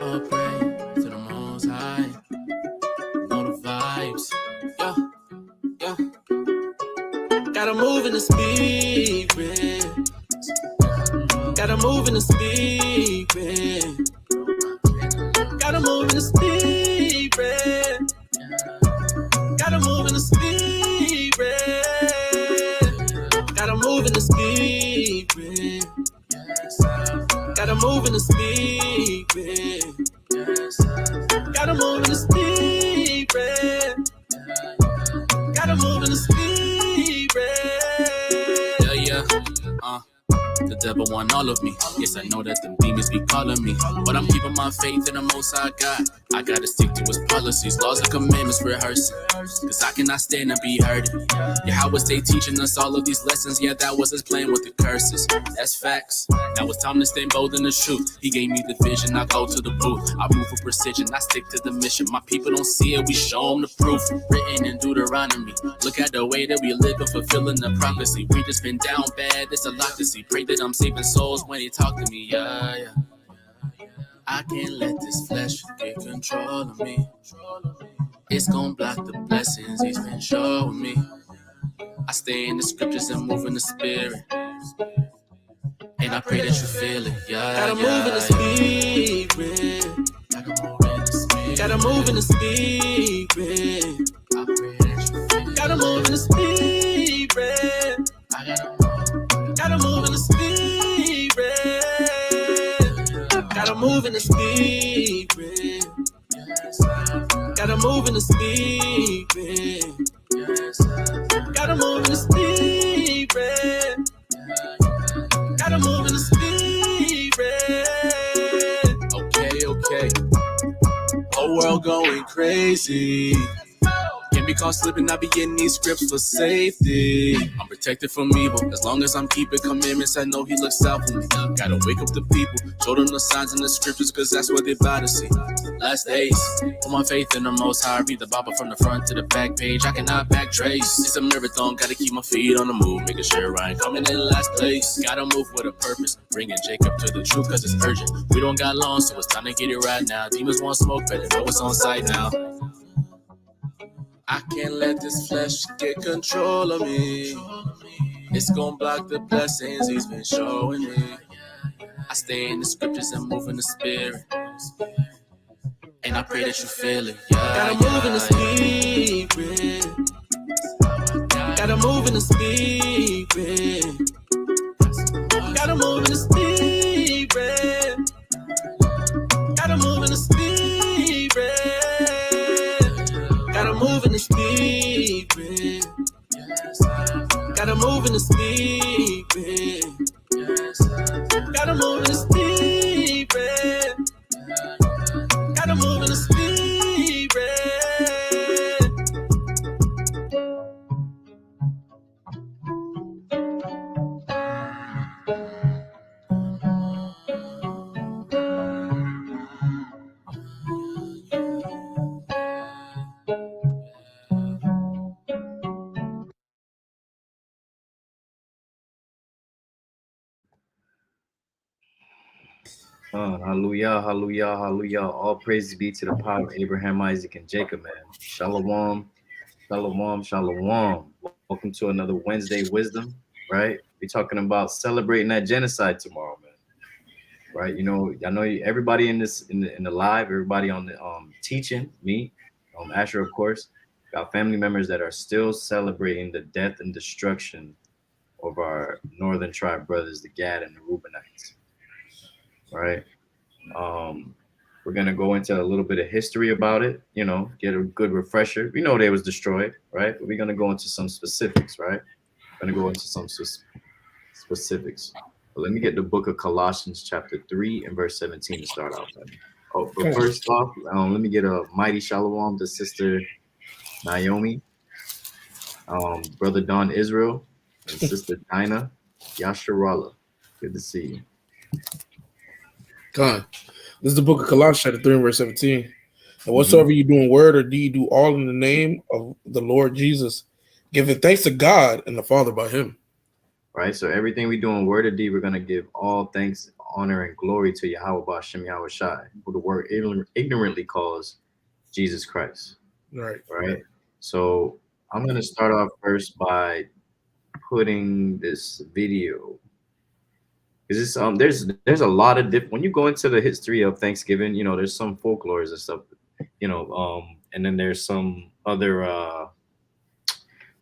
All praise to the Most High. Know the vibes. Yeah, yeah. Gotta move in the spirit. Gotta move in the spirit. Gotta move in the spirit. Gotta move in the spirit. Gotta move in the spirit. Gotta move in the spirit. Gotta move in the spirit. Gotta move in the spirit. Yeah, yeah. The devil want all of me. Yes, I know that them demons be calling me, but I'm keeping my faith in the Most High God. I gotta stick to his policies, laws and commandments rehearsing, cause I cannot stand and be hurting. Yeah, how was they teaching us all of these lessons? Yeah, that was his plan with the curses. That's facts. Now it's time to stay bold in the truth. He gave me the vision, I go to the booth. I move with precision, I stick to the mission. My people don't see it, we show them the proof. Written in Deuteronomy. Look at the way that we live and fulfilling the prophecy. We just been down bad, it's a lot to see. Pray that I'm saving souls when he talk to me, yeah, yeah. I can't let this flesh get control of me. It's gonna block the blessings he's been showing me. I stay in the scriptures and move in the spirit. And I pray that you feel it, yeah. Gotta move in the spirit. Gotta move in the spirit. I pray that you feel it. Gotta move in the spirit. Gotta move in the spirit. Gotta move in the spirit. Gotta move in the spirit. Gotta move in the spirit. Gotta move in the spirit. Okay. Whole world going crazy. Can't be caught slipping, I be getting these scripts for safety. I'm protected from evil, as long as I'm keeping commandments, I know he looks out for me. Gotta wake up the people, show them the signs in the scriptures, cause that's what they about to see. Last days, put my faith in the Most High, read the Bible from the front to the back page, I cannot backtrace. It's a marathon, gotta keep my feet on the move, making sure I ain't coming in last place. Gotta move with a purpose, bringing Jacob to the truth, cause it's urgent. We don't got long, so it's time to get it right now. Demons want smoke, better know it's on sight now. I can't let this flesh get control of me. It's gonna block the blessings he's been showing me. I stay in the scriptures and move in the spirit. And I pray that you feel it, yeah. Gotta move in the spirit. Gotta move in the spirit. Gotta move in the spirit. Gotta move in the spirit. Gotta move in the spirit. Gotta move in the spirit. Gotta move in the spirit. Gotta move in the spirit. Hallelujah, hallelujah, hallelujah. All praises be to the power of Abraham, Isaac, and Jacob, man. Shalom, shalom, shalom. Welcome to another Wednesday Wisdom, right? We're talking about celebrating that genocide tomorrow, man. Right? You know, I know everybody in the live, everybody on the teaching, me, Asher, of course, got family members that are still celebrating the death and destruction of our northern tribe brothers, the Gad and the Reubenites. Right? We're gonna go into a little bit of history about it, you know, get a good refresher. We know they was destroyed, right? But we're gonna go into some specifics, right? We're gonna go into some specifics. But let me get the book of Colossians chapter 3 and verse 17 to start off. Oh, but first off, let me get a mighty shalom to Sister Naomi, Brother Don Israel, and Sister Dinah Yasharala. Good to see you. God, this is the book of Colossians chapter 3 and verse 17. And whatsoever you do in word or deed, do all in the name of the Lord Jesus, giving thanks to God and the Father by him. right? So everything we do in word or deed, we're gonna give all thanks, honor, and glory to Yahweh Bashem Yahweh Shai, who the word ignorantly calls Jesus Christ, Right. right? So I'm gonna start off first by putting this video because it's there's a lot of different when you go into the history of Thanksgiving, there's some folklores and stuff, and then there's some other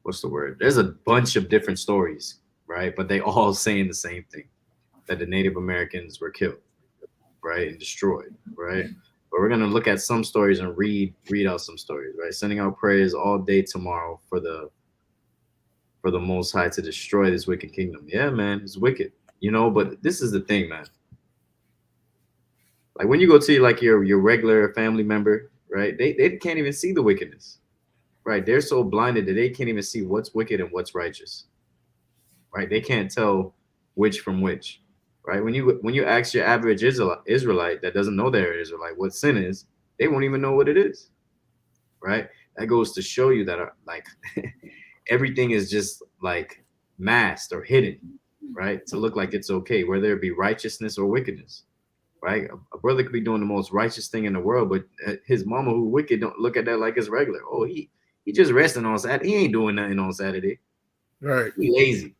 what's the word? There's a bunch of different stories, right? But they all saying the same thing, that the Native Americans were killed, right, and destroyed, right? But we're gonna look at some stories and read out some stories, right? Sending out prayers all day tomorrow for the Most High to destroy this wicked kingdom. Yeah, man, it's wicked, But this is the thing, man. Like when you go to like your regular family member, right? They can't even see the wickedness, right? They're so blinded that they can't even see what's wicked and what's righteous, right? They can't tell which from which, right? When you ask your average Israelite that doesn't know they're Israelite what sin is, they won't even know what it is, right? That goes to show you that like everything is just like masked or hidden, right? To look like it's okay, whether it be righteousness or wickedness, right? A brother could be doing the most righteous thing in the world, but his mama who wicked don't look at that like it's regular. Oh, he just resting on Saturday. He ain't doing nothing on Saturday. Right. He lazy,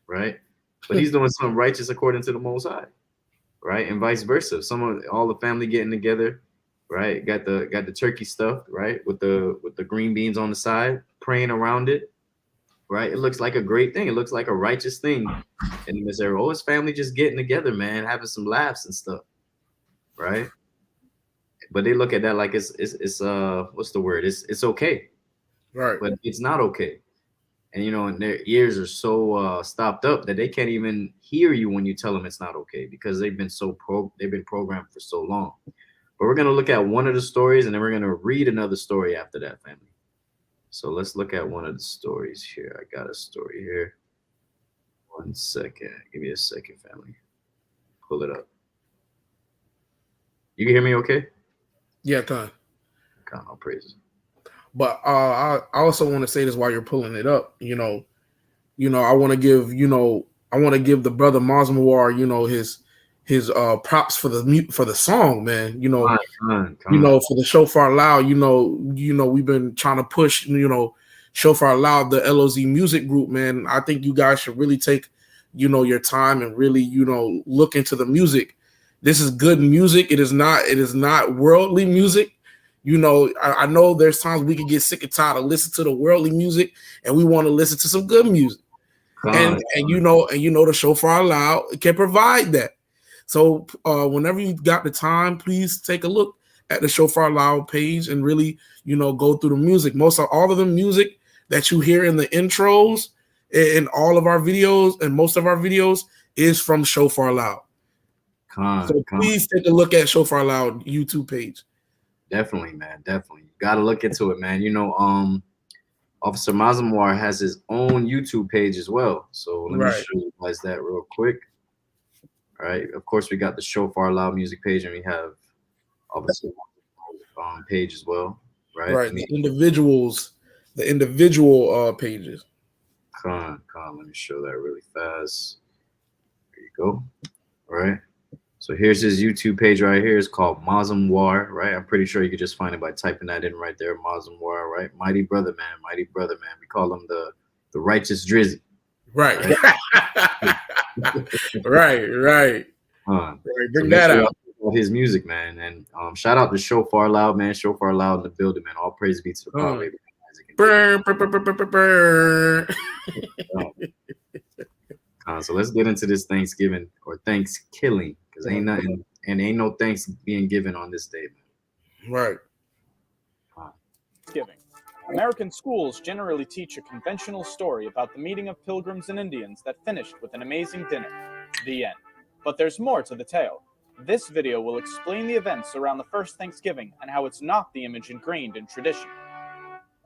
right? But he's doing something righteous according to the Most High, right? And vice versa. All the family getting together, right? Got the turkey stuffed, right? With the green beans on the side, praying around it, right? It looks like a great thing. It looks like a righteous thing. And Miss Arrow, his family just getting together, man, having some laughs and stuff, right? But they look at that like it's what's the word? It's okay, Right. but it's not okay. And and their ears are so stopped up that they can't even hear you when you tell them it's not okay because they've been programmed for so long. But we're gonna look at one of the stories and then we're gonna read another story after that, family. So let's look at one of the stories here. I got a story here. 1 second. Give me a second, family. Pull it up. You can hear me okay? Yeah, Con. God, all praises. But I also want to say this while you're pulling it up. I want to give the brother Mazmawar, his props for the song, man. Come on. For the Shofar Loud, we've been trying to push, Shofar Loud, the LOZ music group, man. I think you guys should really take, your time and really, look into the music. This is good music. It is not worldly music. I know there's times we can get sick and tired of listening to the worldly music and we want to listen to some good music. And the Shofar Loud can provide that. So whenever you got the time, please take a look at the Shofar Loud page and really, go through the music. All of the music that you hear in the intros in all of our videos and most of our videos is from Shofar Loud. So please take a look at Shofar Loud YouTube page. Definitely, man. Definitely. You got to look into it, man. Officer Mazamwar has his own YouTube page as well. So let me show you guys that real quick. All right. Of course, we got the Shofar Loud music page, and we have Officer page as well. Right. Right. The individual pages. Let me show that really fast. There you go. All right. So here's his YouTube page right here. It's called Mazamwar, right? I'm pretty sure you could just find it by typing that in right there, Mazamwar, right? Mighty brother, man. We call him the righteous Drizzy. Right. Right. Bring that out. His music, man. And shout out to Shofar Loud, man. Shofar Loud in the building, man. All praise be to the power of so let's get into this Thanksgiving or Thanksgiving because ain't no thanks being given on this day, man. Right. Thanksgiving. American schools generally teach a conventional story about the meeting of pilgrims and Indians that finished with an amazing dinner. The end. But there's more to the tale. This video will explain the events around the first Thanksgiving and how it's not the image ingrained in tradition.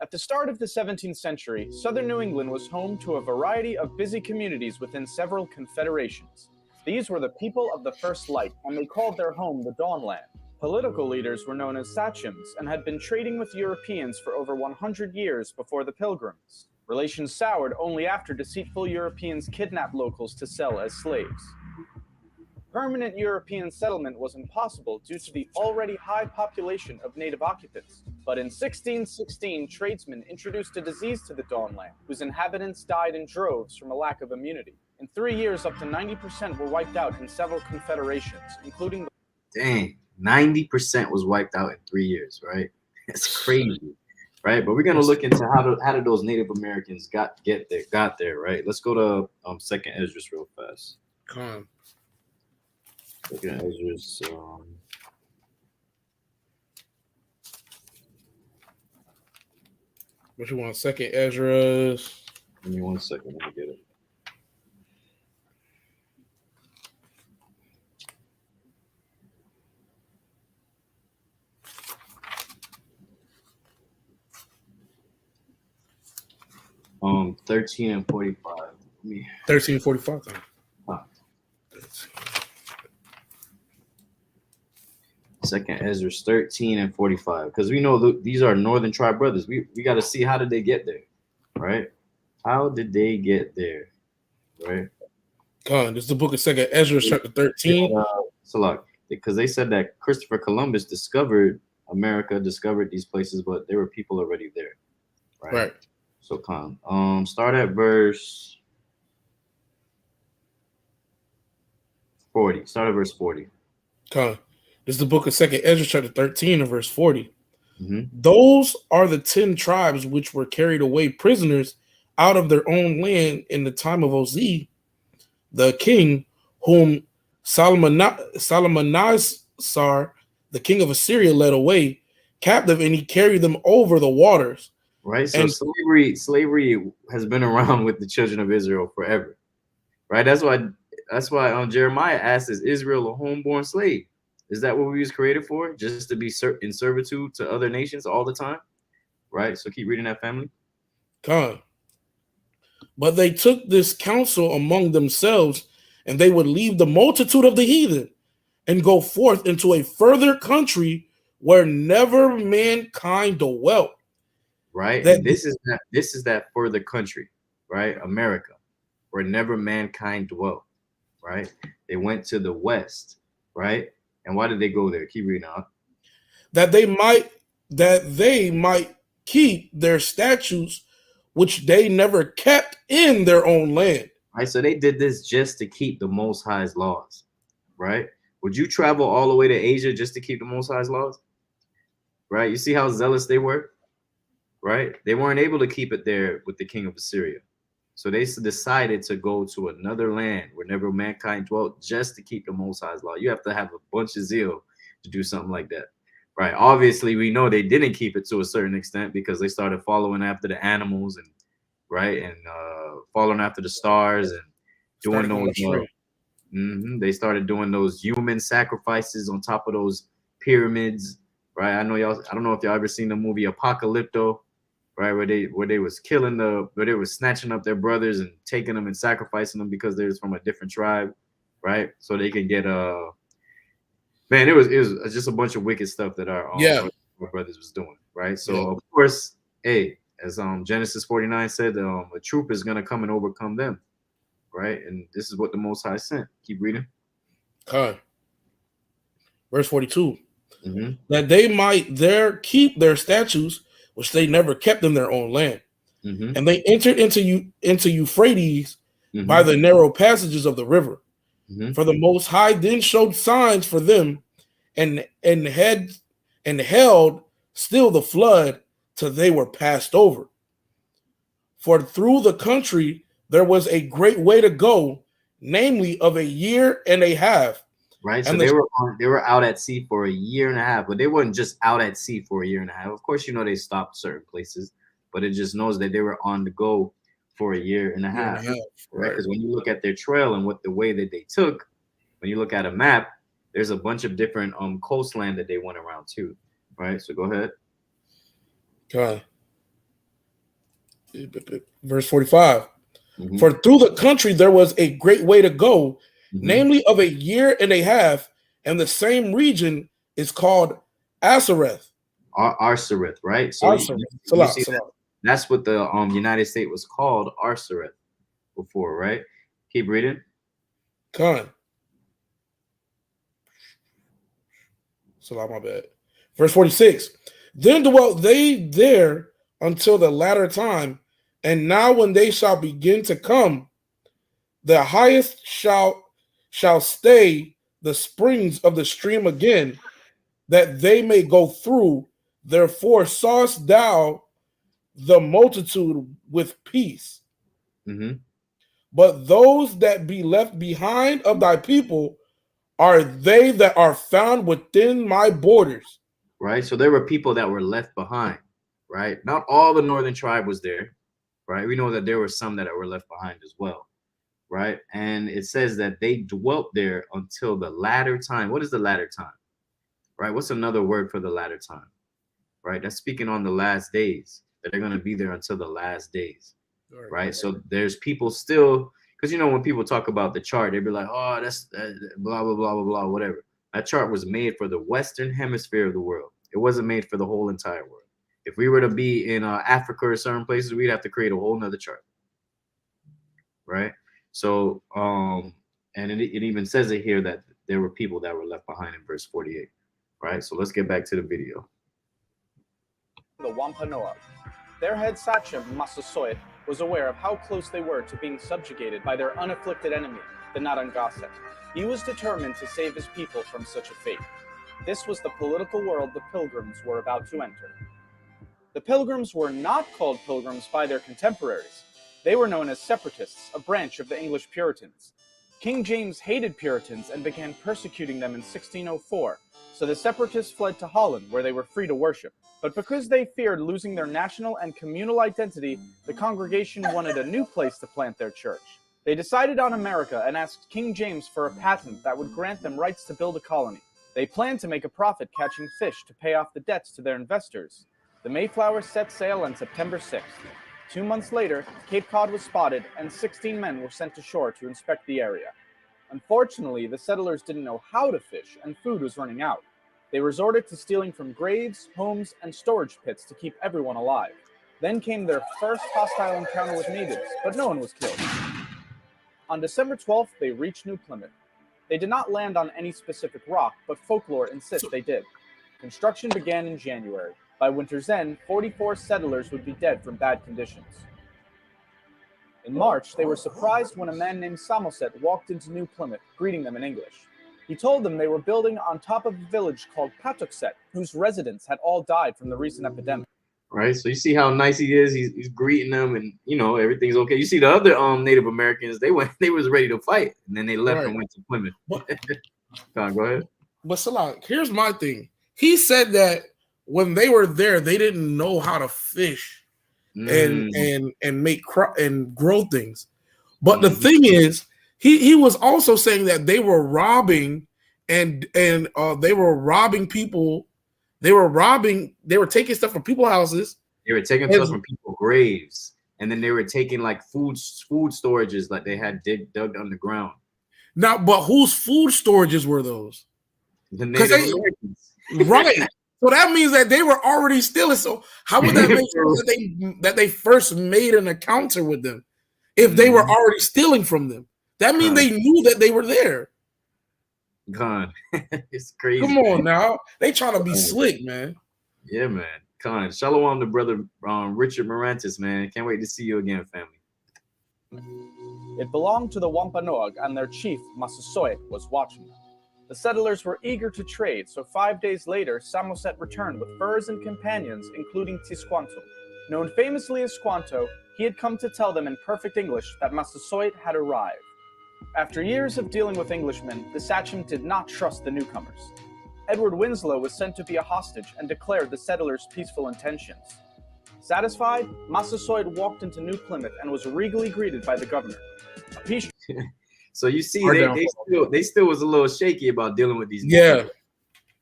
At the start of the 17th century, southern New England was home to a variety of busy communities within several confederations. These were the people of the first light, and they called their home the Dawnland. Political leaders were known as sachems and had been trading with Europeans for over 100 years before the Pilgrims. Relations soured only after deceitful Europeans kidnapped locals to sell as slaves. Permanent European settlement was impossible due to the already high population of native occupants. But in 1616, tradesmen introduced a disease to the Dawnland, whose inhabitants died in droves from a lack of immunity. In 3 years, up to 90% were wiped out in several confederations, including the... Dang, 90% was wiped out in 3 years, right? That's crazy, right? But we're gonna look into how did those Native Americans got there, right? Let's go to Second Esdras real fast. Con. Second Esdras. What you want? Second Esdras. Give me 1 second. Let me get it. Um, 13 and 45. 1345. Second Esdras 13 and 45. Because we know these are Northern Tribe brothers. We got to see how did they get there, right? How did they get there, right? Con, this is the book of Second Esdras, chapter 13. Salak, because they said that Christopher Columbus discovered America, discovered these places, but there were people already there, right? Right. So, Con, start at verse 40. Start at verse 40. Con. This is the book of Second Esdras, chapter 13, and verse 40. Mm-hmm. Those are the 10 tribes which were carried away prisoners out of their own land in the time of Ozee, the king, whom Salmanasar, the king of Assyria, led away captive, and he carried them over the waters. Right. So slavery has been around with the children of Israel forever. Right. That's why Jeremiah asks, is Israel a homeborn slave? Is that what we was created for? Just to be in servitude to other nations all the time? Right. So keep reading that, family. Come. But they took this counsel among themselves, and they would leave the multitude of the heathen and go forth into a further country where never mankind dwelt. Right. And this is that further country, right? America, where never mankind dwelt. Right. They went to the west, right? And why did they go there? Keep reading out. That they might keep their statutes, which they never kept in their own land. Right. So they did this just to keep the Most High's laws. Right. Would you travel all the way to Asia just to keep the Most High's laws? Right. You see how zealous they were? Right. They weren't able to keep it there with the king of Assyria. So they decided to go to another land where never mankind dwelt just to keep the Most High's law. You have to have a bunch of zeal to do something like that. Right. Obviously, we know they didn't keep it to a certain extent because they started following after the animals and following after the stars and doing those. They started doing those human sacrifices on top of those pyramids. Right. I don't know if y'all ever seen the movie Apocalypto. Right, where they was where they was snatching up their brothers and taking them and sacrificing them because they're from a different tribe, right? So they can get man, it was just a bunch of wicked stuff that our brothers was doing, right? So of course, as Genesis 49 said, a troop is gonna come and overcome them, right? And this is what the Most High sent. Keep reading. Okay. Verse 42. Mm-hmm. That they might there keep their statutes, which they never kept in their own land. Mm-hmm. And they entered into Euphrates by the narrow passages of the river. Mm-hmm. For the Most High then showed signs for them and held still the flood till they were passed over. For through the country there was a great way to go, namely of a year and a half. Right, so they were out at sea for a year and a half, but they weren't just out at sea for a year and a half. Of course, they stopped certain places, but it just knows that they were on the go for a year and a half. Right, because when you look at their trail and the way that they took, when you look at a map, there's a bunch of different coastland that they went around too. Right, so go ahead. Okay. Verse 45. Mm-hmm. For through the country there was a great way to go, namely of a year and a half, and the same region is called Asareth. Arsareth, right? So That's what the United States was called, Arsaret, before, right? Keep reading. Con. So my bad. Verse 46. Then dwelt they there until the latter time, and now when they shall begin to come, the highest shall stay the springs of the stream again, that they may go through. Therefore sawest thou the multitude with peace. Mm-hmm. But those that be left behind of thy people are they that are found within my borders. Right. So there were people that were left behind. Right. Not all the northern tribe was there. Right. We know that there were some that were left behind as well. Right. And it says that they dwelt there until the latter time. What is the latter time? Right. What's another word for the latter time? Right. That's speaking on the last days, that they're going to be there until the last days. Right. So there's people still, because, you know, when people talk about the chart, they'd be like, oh, that's blah, blah, blah, blah, blah, whatever. That chart was made for the Western hemisphere of the world. It wasn't made for the whole entire world. If we were to be in Africa or certain places, we'd have to create a whole nother chart. Right. So, and it even says it here that there were people that were left behind in verse 48. Right. So let's get back to the video. The Wampanoag. Their head sachem, Massasoit, was aware of how close they were to being subjugated by their unafflicted enemy, the Narragansett. He was determined to save his people from such a fate. This was the political world the Pilgrims were about to enter. The Pilgrims were not called Pilgrims by their contemporaries. They were known as Separatists, a branch of the English Puritans. King James hated Puritans and began persecuting them in 1604, so the Separatists fled to Holland, where they were free to worship. But because they feared losing their national and communal identity, the congregation wanted a new place to plant their church. They decided on America and asked King James for a patent that would grant them rights to build a colony. They planned to make a profit catching fish to pay off the debts to their investors. The Mayflower set sail on September 6th. 2 months later, Cape Cod was spotted and 16 men were sent to shore to inspect the area. Unfortunately, the settlers didn't know how to fish and food was running out. They resorted to stealing from graves, homes, and storage pits to keep everyone alive. Then came their first hostile encounter with natives, but no one was killed. On December 12th, they reached New Plymouth. They did not land on any specific rock, but folklore insists they did. Construction began in January. By winter's end, 44 settlers would be dead from bad conditions. In March, they were surprised when a man named Samoset walked into New Plymouth, greeting them in English. He told them they were building on top of a village called Patuxet, whose residents had all died from the recent epidemic. Right, so you see how nice he is. He's greeting them, and you know everything's okay. You see the other Native Americans, they was ready to fight, and then they left and went to Plymouth. Go ahead. But Salah, here's my thing. He said that when they were there, they didn't know how to fish and make and grow things. But the thing is, he was also saying that they were robbing and they were robbing people. They were taking stuff from people's houses. They were taking stuff from people's graves, and then they were taking like food storages like they had dug underground. Now, but whose food storages were those? The Native Americans. Right. So that means that they were already stealing. So how would that make sure that they first made an encounter with them if they were already stealing from them? That means they knew that they were there. God, it's crazy. Come on now. They trying to be slick, man. Yeah, man. Con. Shalom to brother Richard Morantis, man. Can't wait to see you again, family. It belonged to the Wampanoag, and their chief, Massasoit, was watching them. The settlers were eager to trade, so 5 days later, Samoset returned with furs and companions, including Tisquanto. Known famously as Squanto, he had come to tell them in perfect English that Massasoit had arrived. After years of dealing with Englishmen, the sachem did not trust the newcomers. Edward Winslow was sent to be a hostage and declared the settlers' peaceful intentions. Satisfied, Massasoit walked into New Plymouth and was regally greeted by the governor. A peace. So you see, they still was a little shaky about dealing with these. Yeah.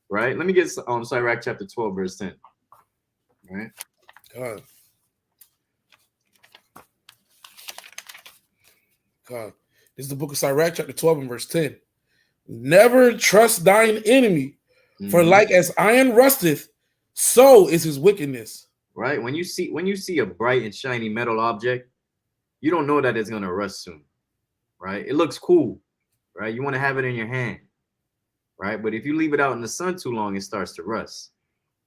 Right. Let me get Sirach chapter 12, verse 10. Right. God. This is the book of Sirach, chapter 12 and verse 10. Never trust thine enemy, for like as iron rusteth, so is his wickedness. right? When you see a bright and shiny metal object, you don't know that it's gonna rust soon, right? It looks cool, right? You want to have it in your hand, right? But if you leave it out in the sun too long, it starts to rust,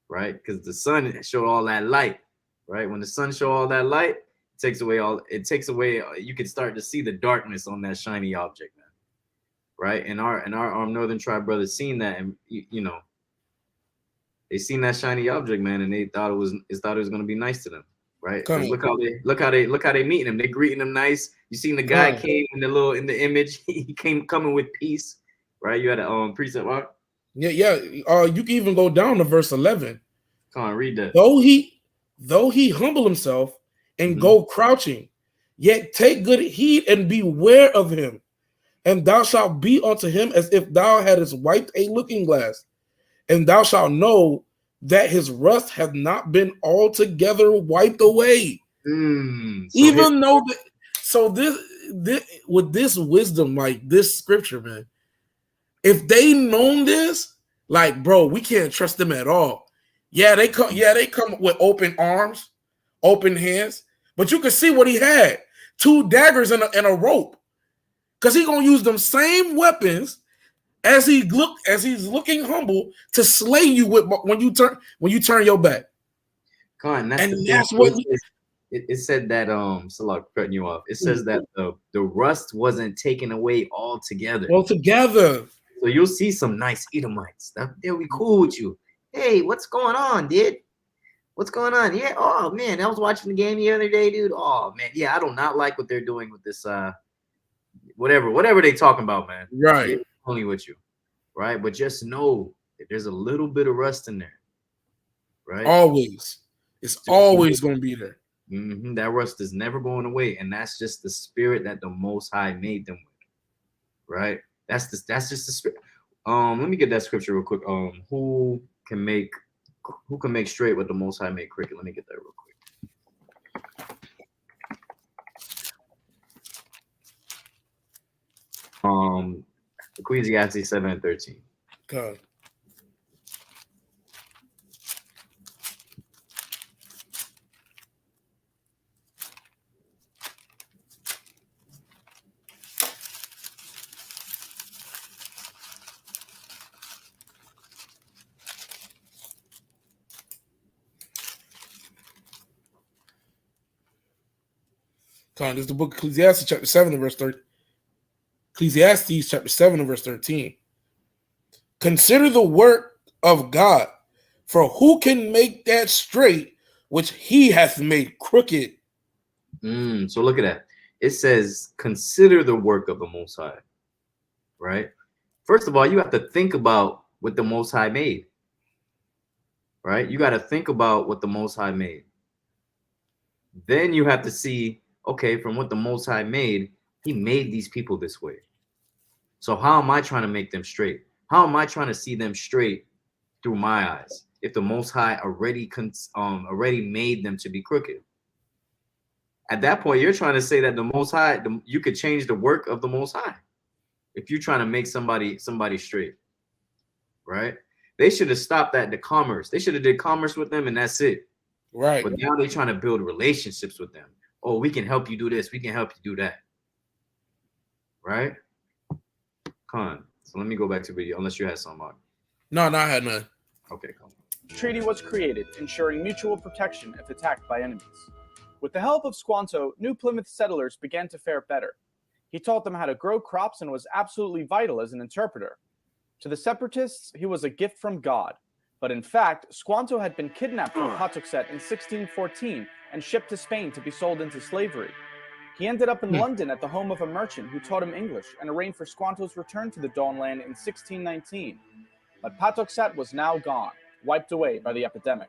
right? Because the sun show all that light, right? When the sun show all that light, it takes away. You can start to see the darkness on that shiny object, man, right? And our Northern Tribe brothers seen that, and you know, they seen that shiny object, man, and they thought it was going to be nice to them, right? Because look how they meeting him. They greeting him nice. You seen the guy came in the image. He came coming with peace, right? You had a precept, right? Yeah. You can even go down to verse 11. Come on, read that. Though he humble himself and go crouching, yet take good heed and beware of him, and thou shalt be unto him as if thou hadst wiped a looking glass, and thou shalt know that his rust hath not been altogether wiped away. So this with this wisdom, like this scripture, man, if they known this, like, bro, we can't trust them at all. They come with open arms, open hands, but you can see what he had: 2 daggers and a rope, because he's gonna use them same weapons as he's looking humble to slay you with when you turn your back. That's what it said that Salah, cutting you off. It says that the rust wasn't taken away altogether. So you'll see some nice Edomites. They'll be cool with you. Hey, what's going on, dude? What's going on? Yeah. Oh man, I was watching the game the other day, dude. Oh man, yeah. I do not like what they're doing with this. Whatever they talking about, man. Right. They're only with you, right? But just know that there's a little bit of rust in there, right? Always, it's always going to be there. That rust is never going away, and that's just the spirit that the Most High made them with, right? That's just the spirit. Let me get that scripture real quick. Who can make straight what the Most High made crooked? Let me get that real quick. Ecclesiastes 7:13. God. This is the book of Ecclesiastes chapter 7 and verse 13. Ecclesiastes chapter 7 and verse 13. Consider the work of God, for who can make that straight which he hath made crooked? So look at that. It says, consider the work of the Most High, right? First of all, you have to think about what the Most High made, right? You got to think about what the Most High made. Then you have to see, okay, from what the Most High made, he made these people this way. So how am I trying to make them straight? How am I trying to see them straight through my eyes if the Most High already made them to be crooked? At that point, you're trying to say that the Most High, you could change the work of the Most High if you're trying to make somebody straight, right? They should have stopped at the commerce. They should have did commerce with them, and that's it. Right. But now they're trying to build relationships with them. Oh, we can help you do this. We can help you do that. Right? Come on. So let me go back to video, unless you had some, Mark. No, I had none. Okay, come on. The treaty was created, ensuring mutual protection if attacked by enemies. With the help of Squanto, New Plymouth settlers began to fare better. He taught them how to grow crops and was absolutely vital as an interpreter. To the separatists, he was a gift from God. But in fact, Squanto had been kidnapped from Patuxet in 1614 and shipped to Spain to be sold into slavery. He ended up in London at the home of a merchant who taught him English and arranged for Squanto's return to the Dawnland in 1619. But Patuxet was now gone, wiped away by the epidemic.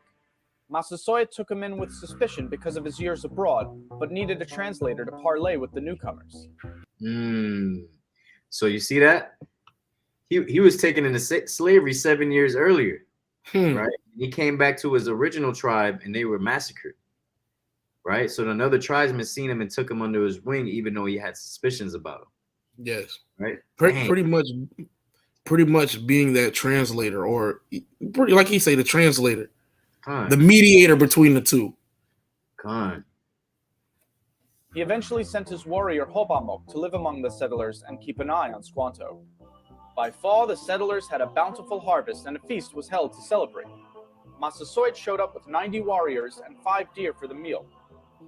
Massasoit took him in with suspicion because of his years abroad, but needed a translator to parley with the newcomers. So you see that? He was taken into slavery 7 years earlier, right? He came back to his original tribe and they were massacred, right? So another tribesman seen him and took him under his wing, even though he had suspicions about him. Yes, right. Pretty much being that translator, or pretty like he say, the translator. The mediator between the two. He eventually sent his warrior Hobamok to live among the settlers and keep an eye on Squanto. By fall, the settlers had a bountiful harvest and a feast was held to celebrate. Massasoit showed up with 90 warriors and 5 deer for the meal.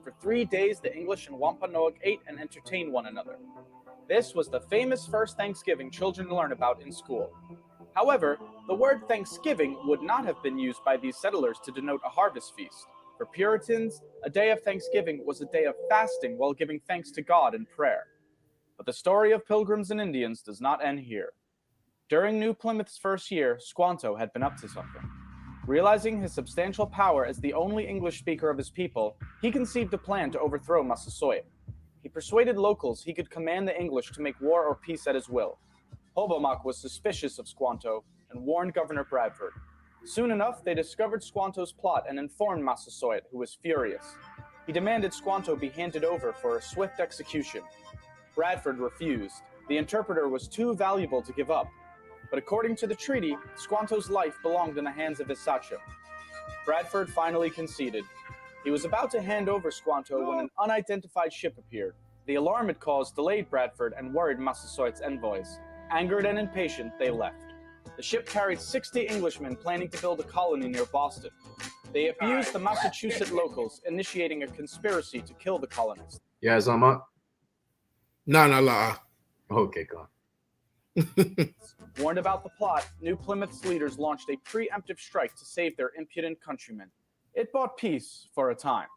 For 3 days, the English and Wampanoag ate and entertained one another. This was the famous first Thanksgiving children learn about in school. However, the word Thanksgiving would not have been used by these settlers to denote a harvest feast. For Puritans, a day of Thanksgiving was a day of fasting while giving thanks to God in prayer. But the story of Pilgrims and Indians does not end here. During New Plymouth's first year, Squanto had been up to something. Realizing his substantial power as the only English speaker of his people, he conceived a plan to overthrow Massasoit. He persuaded locals he could command the English to make war or peace at his will. Hobomok was suspicious of Squanto and warned Governor Bradford. Soon enough, they discovered Squanto's plot and informed Massasoit, who was furious. He demanded Squanto be handed over for a swift execution. Bradford refused. The interpreter was too valuable to give up. But according to the treaty, Squanto's life belonged in the hands of his sachem. Bradford finally conceded. He was about to hand over Squanto when an unidentified ship appeared. The alarm it caused delayed Bradford and worried Massasoit's envoys. Angered and impatient, they left. The ship carried 60 Englishmen planning to build a colony near Boston. They abused the Massachusetts locals, initiating a conspiracy to kill the colonists. Yeah, Zama? No. Okay, go on. Warned about the plot, New Plymouth's leaders launched a preemptive strike to save their impudent countrymen. It brought peace for a time.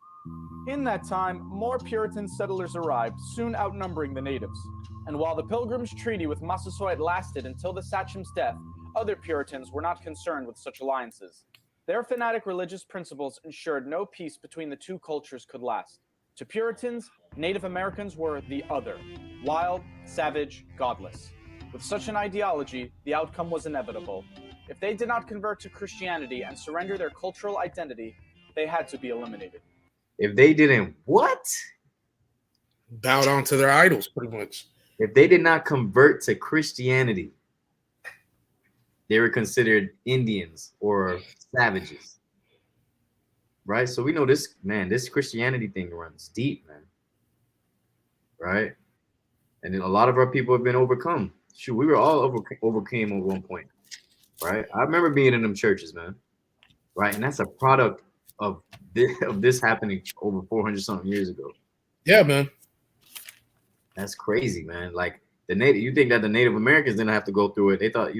In that time, more Puritan settlers arrived, soon outnumbering the natives. And while the Pilgrims' treaty with Massasoit lasted until the sachem's death, other Puritans were not concerned with such alliances. Their fanatic religious principles ensured no peace between the two cultures could last. To Puritans, Native Americans were the other, wild, savage, godless. With such an ideology, the outcome was inevitable. If they did not convert to Christianity and surrender their cultural identity, they had to be eliminated. If they didn't what? Bow down to their idols, pretty much. If they did not convert to Christianity, they were considered Indians or savages. Right? So we know this, man, this Christianity thing runs deep, man. Right? And then a lot of our people have been overcome. Shoot, we were all overcame at one point. Right? I remember being in them churches, man. Right? And that's a product of this happening over 400 something years ago. Yeah, man. That's crazy, man. Like you think that the Native Americans didn't have to go through it. They thought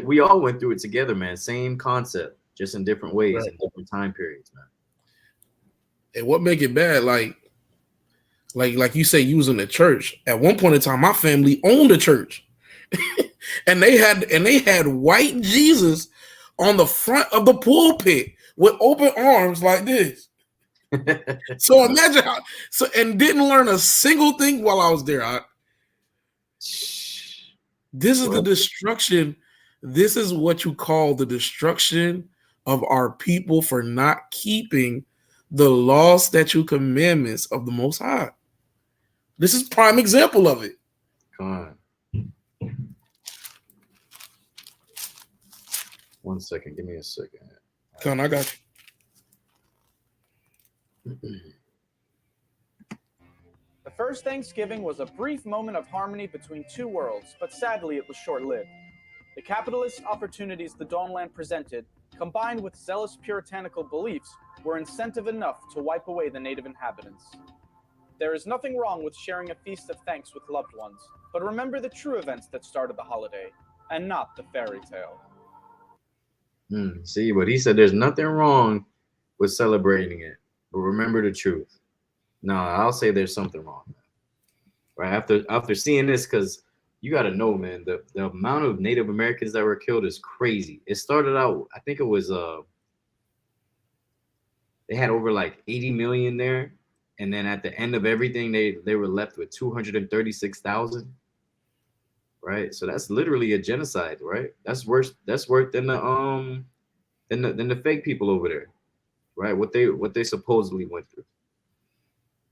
we all went through it together, man. Same concept, just in different ways, right, in different time periods, man. And what make it bad, like you say, using the church. At one point in time, my family owned a church. and they had white Jesus on the front of the pulpit with open arms like this. So imagine and didn't learn a single thing while I was there. This is the destruction. This is what you call the destruction of our people for not keeping the law, statute, commandments of the Most High. This is prime example of it. Come on. 1 second. Give me a second. Come on, I got you. The first Thanksgiving was a brief moment of harmony between two worlds, but sadly it was short-lived. The capitalist opportunities the Dawnland presented, combined with zealous puritanical beliefs, were incentive enough to wipe away the native inhabitants. There is nothing wrong with sharing a feast of thanks with loved ones, but remember the true events that started the holiday, and not the fairy tale. See, but he said there's nothing wrong with celebrating it, but remember the truth. No, I'll say there's something wrong, man. Right after seeing this, because you got to know, man, the amount of Native Americans that were killed is crazy. It started out, I think it was they had over like 80 million there, and then at the end of everything, they were left with 236,000. Right, so that's literally a genocide, right? That's worse. That's worse than the fake people over there, right? What they supposedly went through,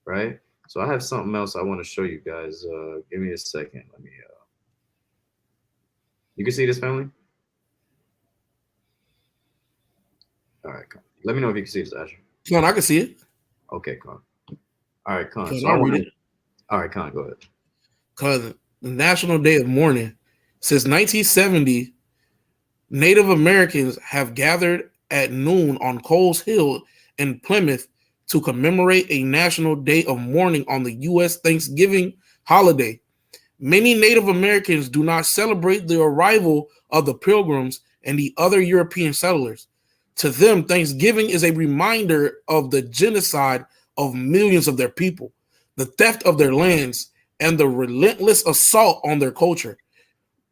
right? So I have something else I want to show you guys. Give me a second. Let me. You can see this, family. All right, come. Let me know if you can see this, Asher. Con, I can see it. Okay, Con. All right, Con. Con, So I'll I read want it. to. All right, Con, go ahead. Cause the National Day of Mourning. Since 1970, Native Americans have gathered at noon on Coles Hill in Plymouth to commemorate a National Day of Mourning on the U.S. Thanksgiving holiday. Many Native Americans do not celebrate the arrival of the Pilgrims and the other European settlers. To them, Thanksgiving is a reminder of the genocide of millions of their people, the theft of their lands, and the relentless assault on their culture.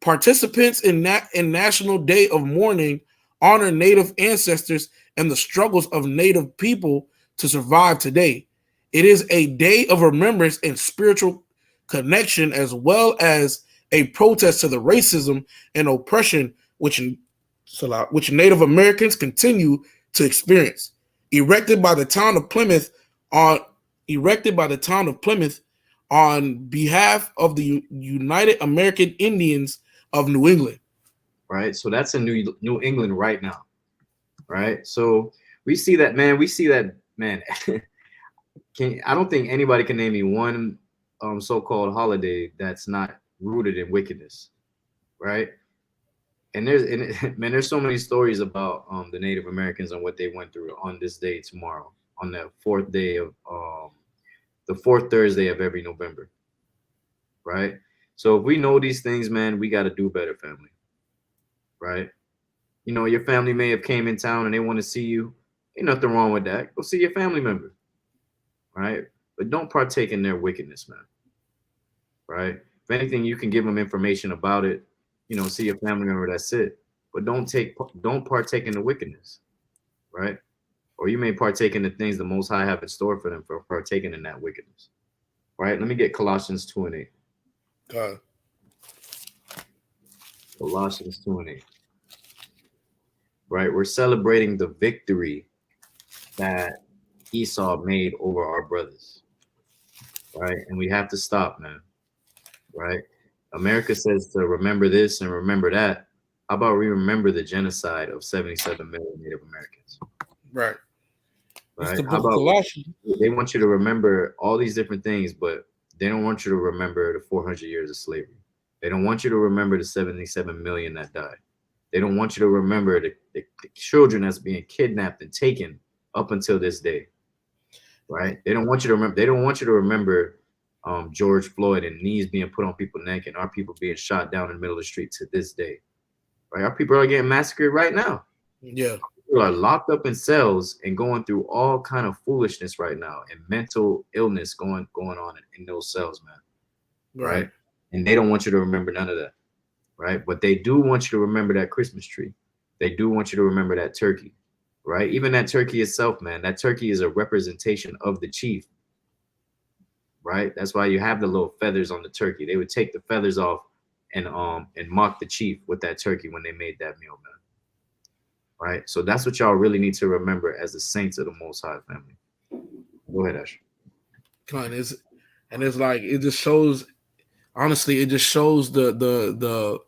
Participants in National Day of Mourning honor Native ancestors and the struggles of Native people to survive today. It is a day of remembrance and spiritual connection, as well as a protest to the racism and oppression which Native Americans continue to experience. Erected by the town of Plymouth on erected by the town of Plymouth on behalf of the United American Indians of New England. Right. So that's in New England right now. Right. So we see that, man. We see that, man. I don't think anybody can name me one so-called holiday that's not rooted in wickedness, right? And there's so many stories about the Native Americans and what they went through on this day tomorrow, on the fourth Thursday of every November, right? So if we know these things, man, we got to do better, family, right? You know, your family may have came in town and they want to see you. Ain't nothing wrong with that. Go see your family member, right? But don't partake in their wickedness, man. Right? If anything, you can give them information about it. You know, see your family member. That's it. But don't partake in the wickedness, right? Or you may partake in the things the Most High have in store for them for partaking in that wickedness, right? Let me get Colossians 2:8. God. Colossians 2:8. Right? We're celebrating the victory that Esau made over our brothers, right? And we have to stop, man. Right? America says to remember this and remember that. How about we remember the genocide of 77 million Native Americans? Right. Right? The How book of about Colossians. they want you to remember all these different things, but they don't want you to remember the 400 years of slavery. They don't want you to remember the 77 million that died. They don't want you to remember the children that's being kidnapped and taken up until this day. Right? They don't want you to remember. They don't want you to remember George Floyd and knees being put on people's neck and our people being shot down in the middle of the street to this day. Right? Our people are getting massacred right now. Yeah. People are locked up in cells and going through all kind of foolishness right now and mental illness going on in those cells, man. Right? And they don't want you to remember none of that. Right? But they do want you to remember that Christmas tree. They do want you to remember that turkey. Right? Even that turkey itself, man. That turkey is a representation of the chief. Right? That's why you have the little feathers on the turkey. They would take the feathers off and mock the chief with that turkey when they made that meal, man. Right? So that's what y'all really need to remember as the saints of the Most High, family. Go ahead, Ash. It's like it just shows. Honestly, it just shows the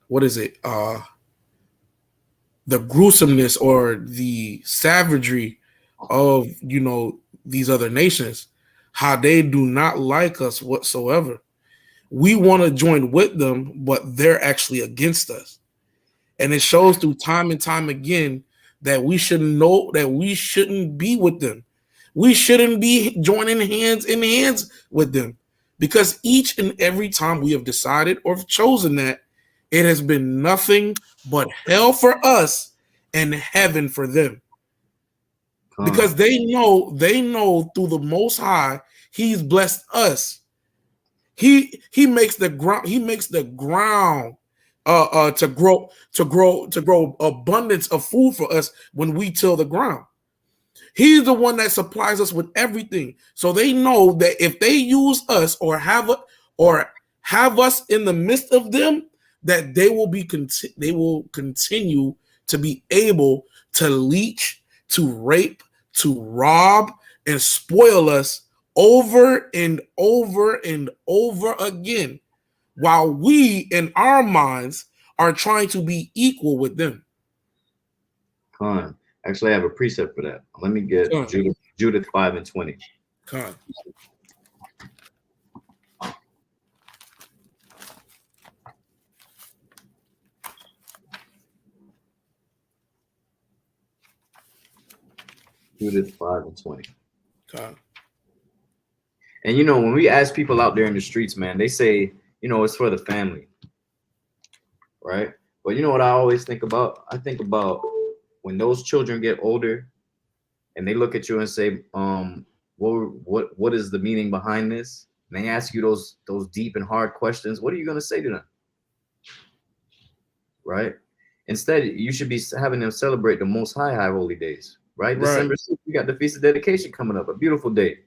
what is it? The gruesomeness or the savagery of these other nations, how they do not like us whatsoever. We want to join with them, but they're actually against us. And it shows through time and time again that we should know that we shouldn't be with them. We shouldn't be joining hands in hands with them, because each and every time we have decided or chosen that, it has been nothing but hell for us and heaven for them. Because they know through the Most High, He's blessed us. He makes the ground to grow abundance of food for us when we till the ground. He's the one that supplies us with everything. So they know that if they use us or have us in the midst of them, that they will continue to be able to leech, to rape, to rob, and spoil us over and over and over again, while we in our minds are trying to be equal with them. Con. Actually, I have a precept for that. Let me get Con. Judith 5:20. Con. Judith 5:20. Con. And you know, when we ask people out there in the streets, man, they say, you know, it's for the family, right? But you know what I always think about? I think about when those children get older and they look at you and say, what is the meaning behind this? And they ask you those deep and hard questions. What are you gonna say to them? Right? Instead, you should be having them celebrate the Most High holy days, right? December 6th, you got the Feast of Dedication coming up, a beautiful day,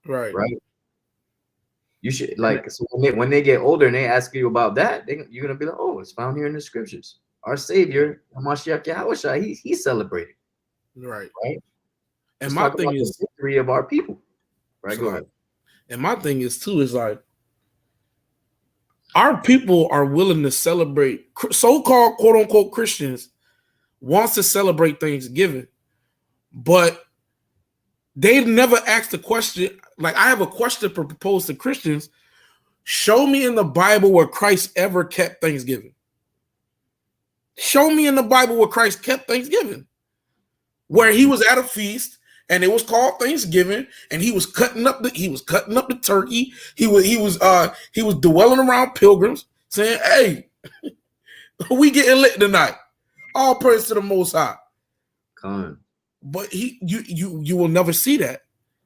Right. You should so when they get older and they ask you about that, you're gonna be like, oh, it's found here in the scriptures. Our Savior, Hamashiach Yahushua, he celebrated, Right. right? And Let's my talk thing about is the history of our people, right? Go ahead. And my thing is too is like our people are willing to celebrate. So-called quote unquote Christians wants to celebrate Thanksgiving, but they never asked the question. Like, I have a question to propose to Christians. Show me in the Bible where Christ ever kept Thanksgiving. Show me in the Bible where Christ kept Thanksgiving, where he was at a feast and it was called Thanksgiving, and he was cutting up the turkey. He was dwelling around pilgrims, saying, "Hey, we getting lit tonight. All praise to the Most High." Con. But you will never see that.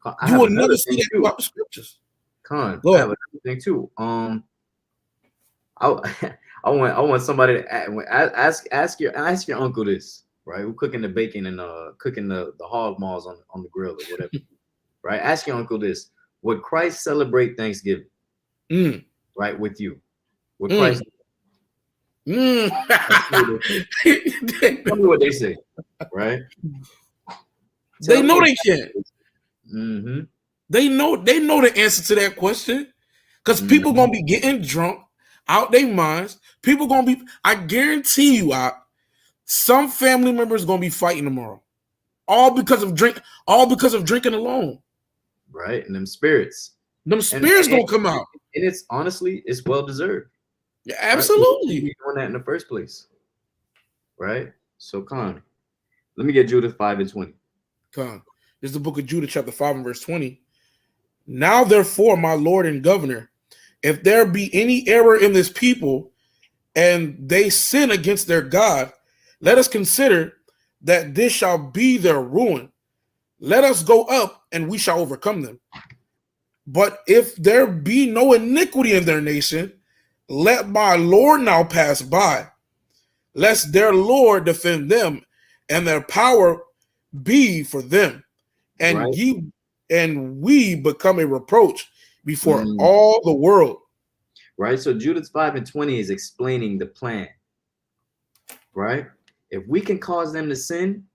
I You will never see that throughout the scriptures. Con. Go I ahead. have another thing too. I want somebody to ask your uncle this, right? Who cooking the bacon and cooking the hog maws on the grill or whatever, right? Ask your uncle this: would Christ celebrate Thanksgiving, right, with you? Would Christ? Tell me what they say, right? They know they can't. Mm-hmm. They know the answer to that question, because people gonna be getting drunk out their minds. People gonna be. I guarantee you, some family members gonna be fighting tomorrow, all because of drinking alone. Right, and them spirits Gonna come out, and it's honestly well deserved. Yeah, absolutely. Right? Doing that in the first place, right? So, Con, let me get Judith 5:20. Con, this is the book of Judah, chapter 5 and verse 20. Now, therefore, my Lord and Governor, if there be any error in this people, and they sin against their God, let us consider that this shall be their ruin. Let us go up, and we shall overcome them. But if there be no iniquity in their nation, let my Lord now pass by, lest their Lord defend them, and their power be for them, and we become a reproach before all the world. Right. So Judith 5:20 is explaining the plan. Right. If we can cause them to sin,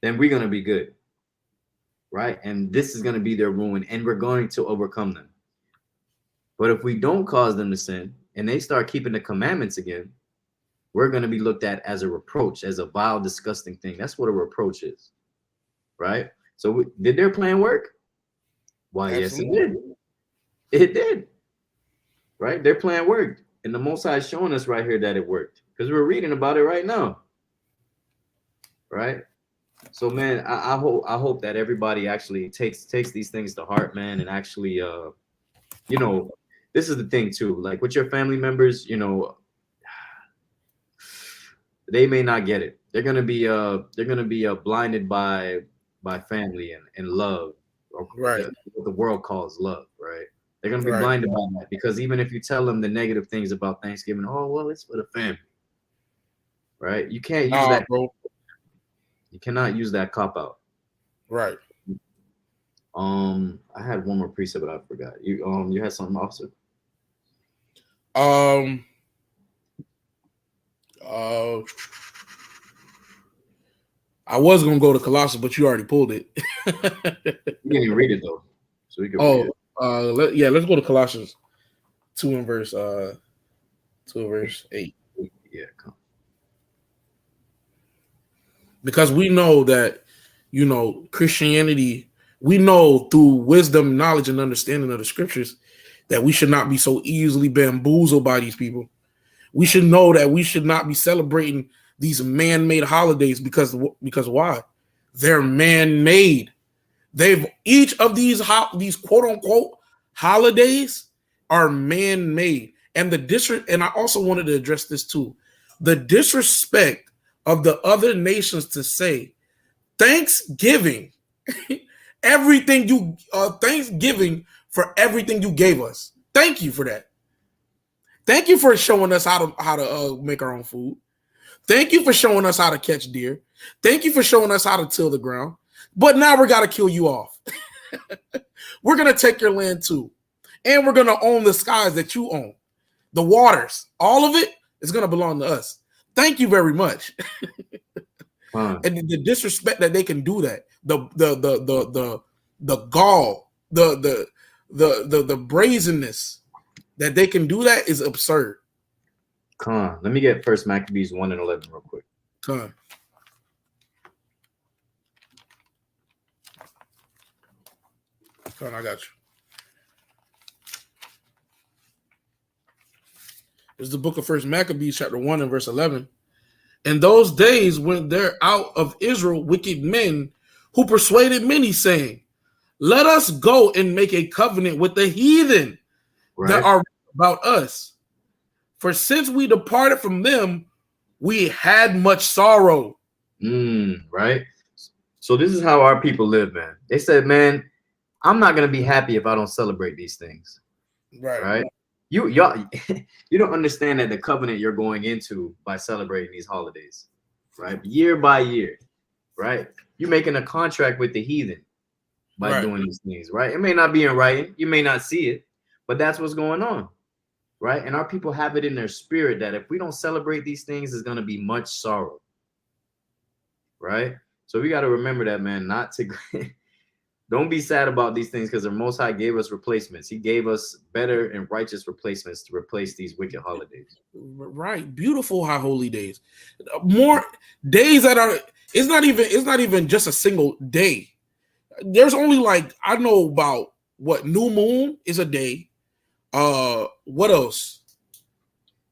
then we're gonna be good. Right. And this is gonna be their ruin, and we're going to overcome them. But if we don't cause them to sin and they start keeping the commandments again, we're going to be looked at as a reproach, as a vile, disgusting thing. That's what a reproach is. Right? So did their plan work? Why, absolutely. Yes, it did. It did. Right? Their plan worked. And the Most High is showing us right here that it worked, because we're reading about it right now. Right? So, man, I hope that everybody actually takes these things to heart, man, and actually, you know, this is the thing too. Like with your family members, you know, they may not get it. They're gonna be blinded by family and love, or right? What the world calls love, right? They're gonna be blinded by that, because even if you tell them the negative things about Thanksgiving, oh well, it's for the family, right? You can't use that, bro. You cannot use that cop out, right? I had one more precept, but I forgot. You had something, officer? I was gonna go to Colossians, but you already pulled it. You didn't even read it though, so we can read it. Let's go to Colossians 2 and verse 8. Yeah, come. because we know that, Christianity, we know through wisdom, knowledge, and understanding of the scriptures that we should not be so easily bamboozled by these people. We should know that we should not be celebrating these man-made holidays because why? They're man-made. Each of these quote-unquote holidays are man-made. And and I also wanted to address this too. The disrespect of the other nations to say Thanksgiving, Thanksgiving for everything you gave us. Thank you for that. Thank you for showing us how to make our own food. Thank you for showing us how to catch deer. Thank you for showing us how to till the ground. But now we're gonna kill you off. We're gonna take your land too, and we're gonna own the skies that you own, the waters. All of it is gonna belong to us. Thank you very much. And the disrespect that they can do that, the gall, the brazenness that they can do that is absurd. Let me get First Maccabees 1:11 real quick. Con, I got you. It's the book of First Maccabees, chapter 1 and verse 11. In those days when there out of Israel wicked men who persuaded many, saying, let us go and make a covenant with the heathen that are about us. For since we departed from them, we had much sorrow. Right? So this is how our people live, man. They said, man, I'm not going to be happy if I don't celebrate these things. Right? You don't understand that the covenant you're going into by celebrating these holidays, right? Year by year, right? You're making a contract with the heathen by doing these things, right? It may not be in writing, you may not see it, but that's what's going on, right? And our people have it in their spirit that if we don't celebrate these things, there's going to be much sorrow, right? So we got to remember that, man, not to don't be sad about these things, because the Most High gave us replacements. He gave us better and righteous replacements to replace these wicked holidays. Right. Beautiful high holy days. More days that are, it's not even just a single day. There's only I know about new moon is a day. What else?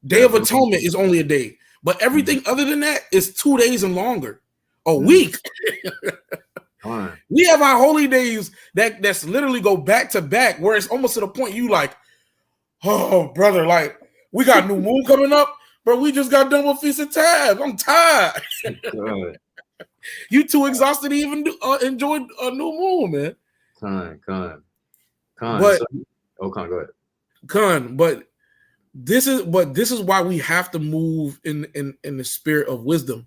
Day of Atonement is only a day. But everything other than that is 2 days and longer. A week. We have our holy days that's literally go back to back, where it's almost to the point you oh brother, we got new moon coming up, but we just got done with Feast of Tabs. I'm tired. You too exhausted to even enjoy a new moon, man. Con. But go ahead. But this is why we have to move in the spirit of wisdom,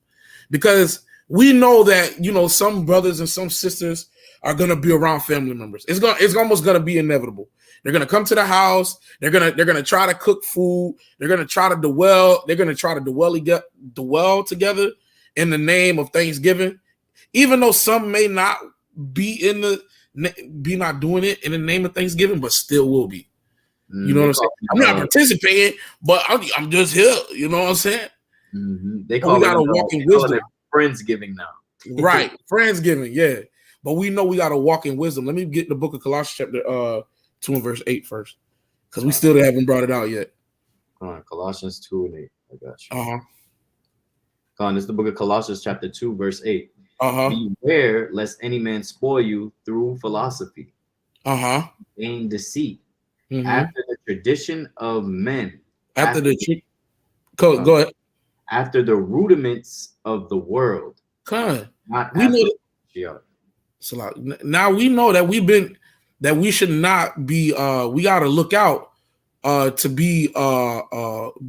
because we know that some brothers and some sisters are gonna be around family members. It's almost gonna be inevitable. They're gonna come to the house. They're gonna try to cook food. They're gonna try to dwell. They're gonna try to dwell together in the name of Thanksgiving, even though some may not be not doing it in the name of Thanksgiving, but still will be. You know what I'm saying? I'm not participating, but I'm just here. You know what I'm saying? They call gotta walk in wisdom. Friendsgiving now. Right. Friendsgiving, yeah. But we know we got to walk in wisdom. Let me get the book of Colossians chapter 2 and verse 8 first, because we still haven't brought it out yet. Colossians 2 and 8. I got you. This is the book of Colossians chapter 2 verse 8. Beware lest any man spoil you through philosophy, vain deceit, after the tradition of men. Go ahead. After the rudiments of the world. Now we know that we should not be we got to look out to be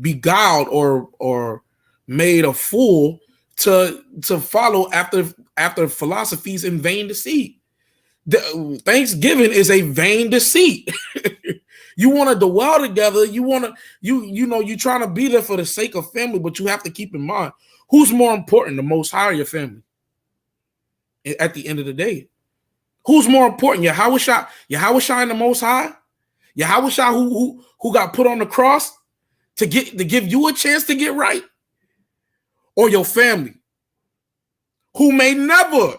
beguiled or made a fool to follow after philosophies in vain deceit. Thanksgiving is a vain deceit. You want to dwell together. You trying to be there for the sake of family, but you have to keep in mind who's more important, the Most High or your family. At the end of the day, who's more important, Yahweh and the Most High, Yahweh who got put on the cross to give you a chance to get right, or your family, who may never,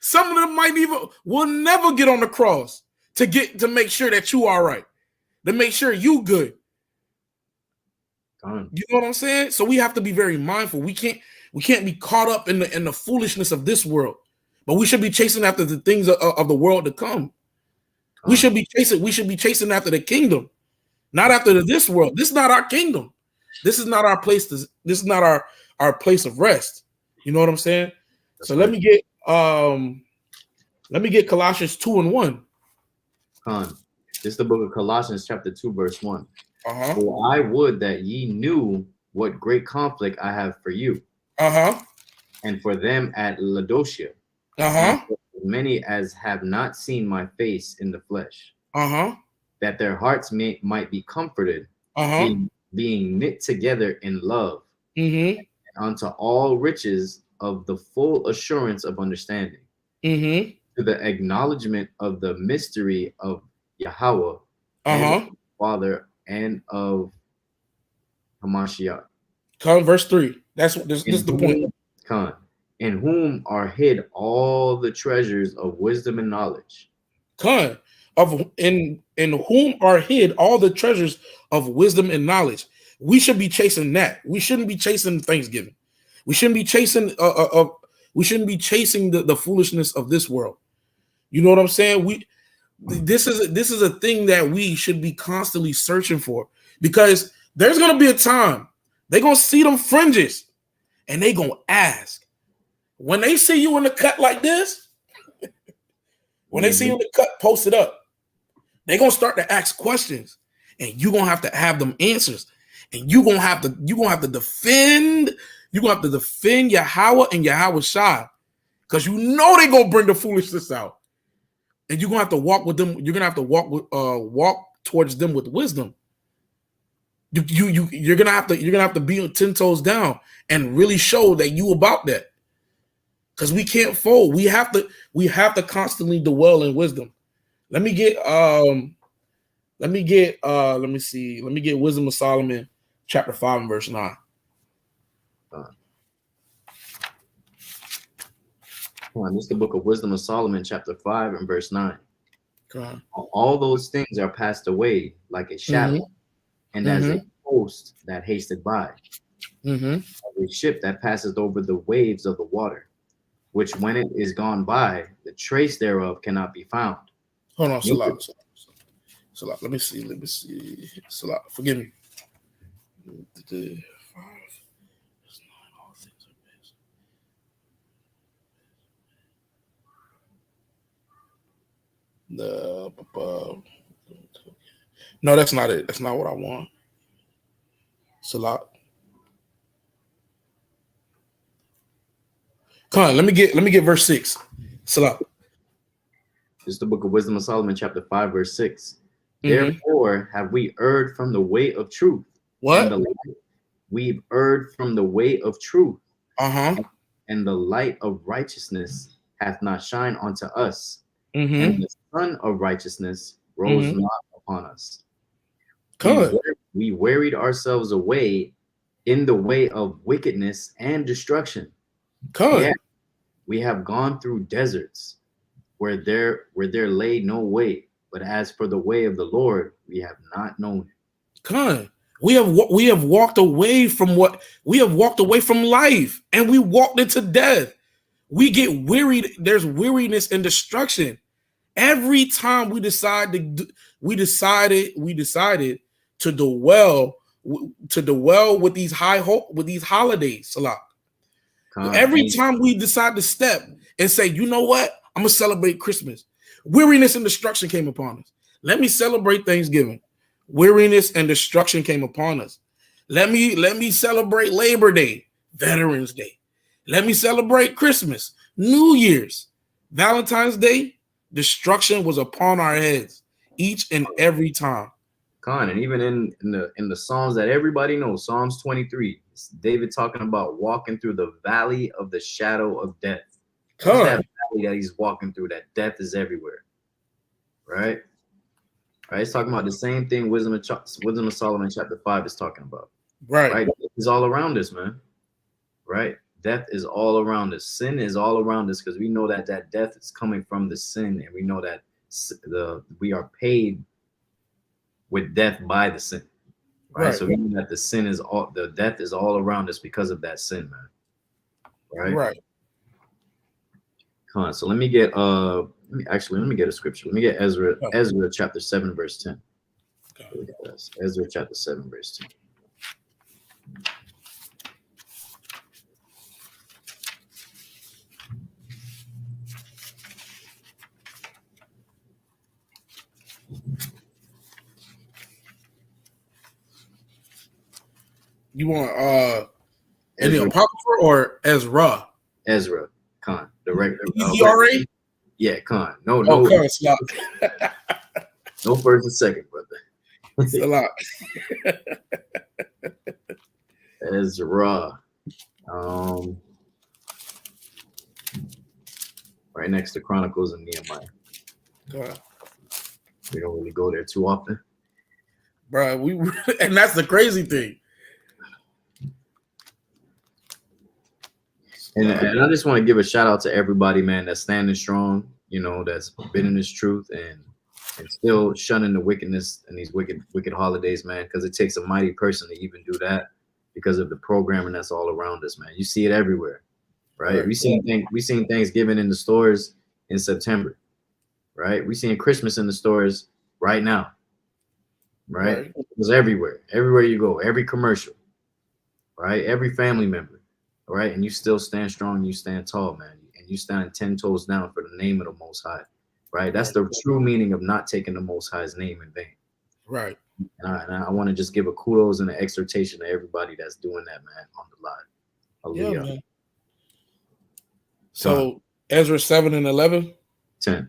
some of them will never get on the cross to make sure that you are right, to make sure you good. You know what I'm saying? So we have to be very mindful. We can't be caught up in the foolishness of this world, but we should be chasing after the things of the world to come. We should be chasing after the kingdom, not after this world. This is not our kingdom. This is not our place. This is not our place of rest. You know what I'm saying? That's so right. Let me get Colossians 2:1. This is the book of Colossians, chapter 2, verse 1. For I would that ye knew what great conflict I have for you, and for them at Laodicea, and for many as have not seen my face in the flesh, that their hearts might be comforted, being knit together in love, and unto all riches of the full assurance of understanding, to the acknowledgement of the mystery of Yahweh, and Father, and of Hamashiach. Verse 3. This is the point. In whom are hid all the treasures of wisdom and knowledge. In whom are hid all the treasures of wisdom and knowledge. We should be chasing that. We shouldn't be chasing Thanksgiving. We shouldn't be chasing the foolishness of this world. You know what I'm saying? This is a thing that we should be constantly searching for, because there's gonna be a time they're gonna see them fringes and they gonna ask. When they see you in the cut like this, when they see you in the cut posted up, they're gonna start to ask questions, and you're gonna have to have them answers, and you're gonna have to defend Yahweh and Yahweh Shai, because you know they're gonna bring the foolishness out. And you're gonna have to walk with them. You're gonna have to walk towards them with wisdom. You're gonna have to be 10 toes down and really show that you about that. Because we can't fold. We have to constantly dwell in wisdom. Let me get Wisdom of Solomon, chapter 5 and verse 9. This is the book of Wisdom of Solomon, chapter 5 and verse 9. All those things are passed away like a shadow, and as a host that hasted by, a ship that passeth over the waves of the water, which when it is gone by, the trace thereof cannot be found. Hold on, Salah. Let me see. Salah, forgive me. No, that's not it. That's not what I want. Salah. Come on, let me get verse 6. Salah. This is the book of Wisdom of Solomon, chapter 5, verse 6. Therefore have we erred from the way of truth. What? We've erred from the way of truth. And the light of righteousness hath not shined unto us. And the sun of righteousness rose not upon us. We wearied ourselves away in the way of wickedness and destruction. We have gone through deserts where there lay no way, but as for the way of the Lord, we have not known it. We have walked away from life, and we walked into death. We get wearied. There's weariness and destruction. Every time we decided to dwell with these holidays, Salah. Every time we decide to step and say, you know what, I'm gonna celebrate Christmas, weariness and destruction came upon us. Let me celebrate Thanksgiving. Weariness and destruction came upon us. Let me celebrate Labor Day, Veterans Day. Let me celebrate Christmas, New Year's, Valentine's Day. Destruction was upon our heads each and every time. And even in the Psalms that everybody knows, Psalms 23, it's David talking about walking through the valley of the shadow of death. What's that valley that he's walking through? That death is everywhere, right? Right, it's talking about the same thing Wisdom of Solomon chapter 5 is talking about. Right? It's all around us, man. Right? Death is all around us. Sin is all around us because we know that that death is coming from the sin, and we know that we are paid with death by the sin. Right? So we know that the death is all around us because of that sin, man. Right. Come on. So let me get let me get a scripture. Let me get Ezra chapter 7 verse 10. Ezra chapter 7 verse 10. You want in the Apocrypha or Ezra? Ezra, Khan, the regular. ERA? Yeah, Khan. No, it's not. No first and second, brother. It's a lot. Ezra, right next to Chronicles and Nehemiah. We don't really go there too often, bro. And that's the crazy thing. And I just want to give a shout out to everybody, man, that's standing strong, that's been in this truth and still shunning the wickedness and these wicked holidays, man, because it takes a mighty person to even do that because of the programming that's all around us, man. You see it everywhere, right? We seen Thanksgiving in the stores in September, right? We seen Christmas in the stores right now, right? It was everywhere you go, every commercial, right? Every family member. Right, and you still stand strong, you stand tall, man, and you stand 10 toes down for the name of the Most High, right? That's the true meaning of not taking the Most High's name in vain, right? And I want to just give a kudos and an exhortation to everybody that's doing that, man, on the line. Hallelujah. Yeah, man. So Ezra 7 and 11, 10.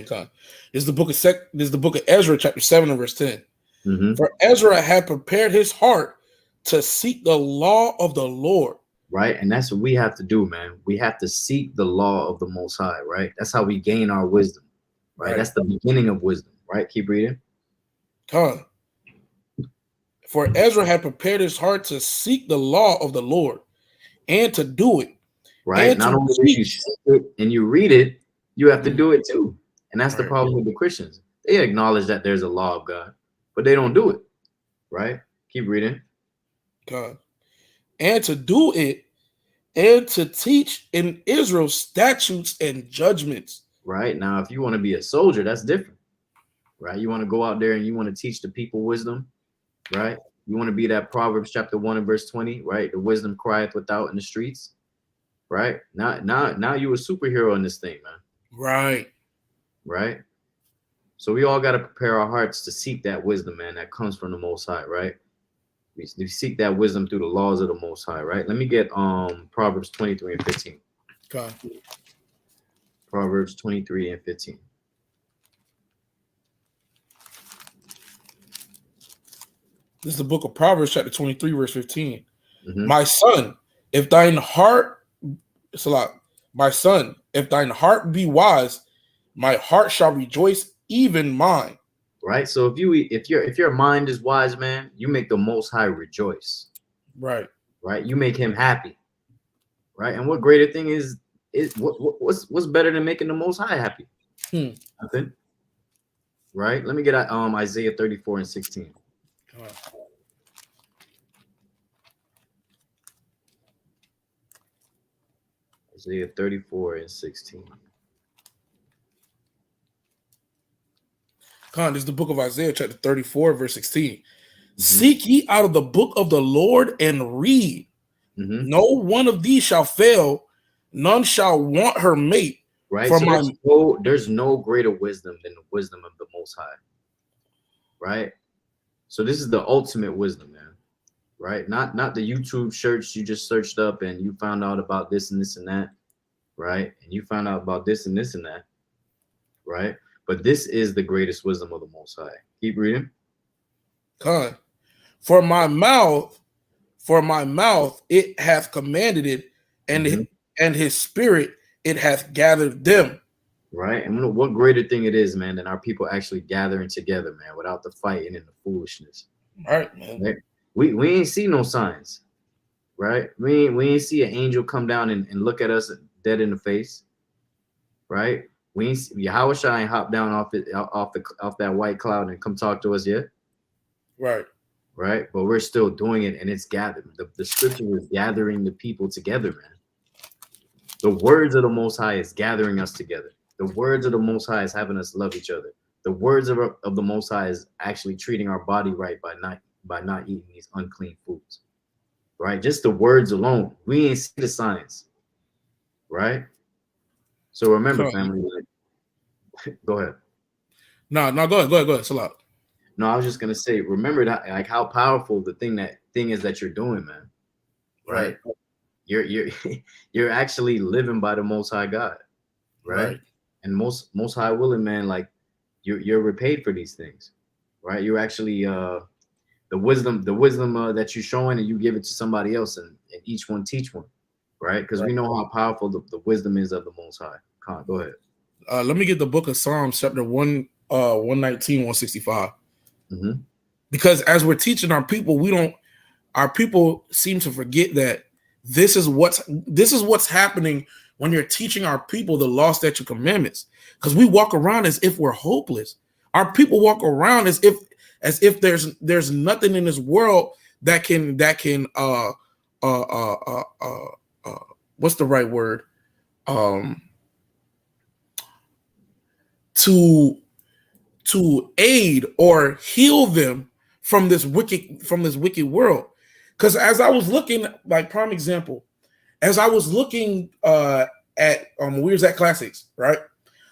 God. This is the book of Ezra, chapter 7 and verse 10. Mm-hmm. For Ezra had prepared his heart to seek the law of the Lord. Right, and that's what we have to do, man. We have to seek the law of the Most High, right? That's how we gain our wisdom, right? That's the beginning of wisdom, right? Keep reading. For Ezra had prepared his heart to seek the law of the Lord and to do it. Right, not only do you seek it and you read it, you have to do it too. And that's the problem with the Christians. They acknowledge that there's a law of God, but they don't do it, right? Keep reading. God. And to do it, and to teach in Israel statutes and judgments. Right. Now, if you want to be a soldier, that's different. Right. You want to go out there and you want to teach the people wisdom. Right. You want to be that Proverbs chapter 1 and verse 20. Right. The wisdom crieth without in the streets. Right. Now you a superhero in this thing, man. Right. Right. So we all got to prepare our hearts to seek that wisdom, man, that comes from the Most High. Right. We seek that wisdom through the laws of the Most High, right? Let me get Proverbs 23 and 15. God. Proverbs 23 and 15. This is the book of Proverbs, chapter 23, verse 15. Mm-hmm. My son, if thine heart be wise, my heart shall rejoice, even mine. Right. So if your mind is wise, man, you make the Most High rejoice. Right. Right. You make him happy. Right. And what greater thing is what's better than making the Most High happy? Nothing. Right. Let me get Isaiah 34 and 16. Isaiah 34 and 16. This is the book of Isaiah, chapter 34, verse 16. Mm-hmm. Seek ye out of the book of the Lord and read. Mm-hmm. No one of these shall fail, none shall want her mate. Right. So there's no greater wisdom than the wisdom of the Most High. Right. So this is the ultimate wisdom, man. Right. Not the YouTube search you just searched up and you found out about this and this and that. Right. And you found out about this and this and that. Right. But this is the greatest wisdom of the Most High. Keep reading. For my mouth it hath commanded it, and and his spirit it hath gathered them. Right. And what greater thing it is, man, than our people actually gathering together, man, without the fighting and the foolishness. Right, man. Right? We ain't see no signs. right? We ain't see an angel come down and look at us dead in the face, right? We ain't see, Yahweh Shai ain't hop down off that white cloud and come talk to us yet, Right. right? But we're still doing it, and it's gathered. The scripture is gathering the people together, man. The words of the Most High is gathering us together. The words of the Most High is having us love each other. The words of the Most High is actually treating our body right by not eating these unclean foods, right? Just the words alone. We ain't see the science, right? So remember, family. Go ahead. No, go ahead. Chill out. No, I was just gonna say, remember that, like, how powerful the thing is that you're doing, man. Right? You're actually living by the Most High God, right? And most high willing, man, like you're repaid for these things, right? You're actually the wisdom that you're showing, and you give it to somebody else, and each one teach one, right? Because we know how powerful the wisdom is of the Most High. Go ahead. Let me get the book of Psalms, chapter 119, 165. Mm-hmm. Because as we're teaching our people, our people seem to forget that this is what's happening when you're teaching our people the law, statute, commandments. Because we walk around as if we're hopeless. Our people walk around as if there's nothing in this world that can what's the right word? To aid or heal them from this wicked world. Because as I was looking, like prime example, as I was looking at we was at Classics, right?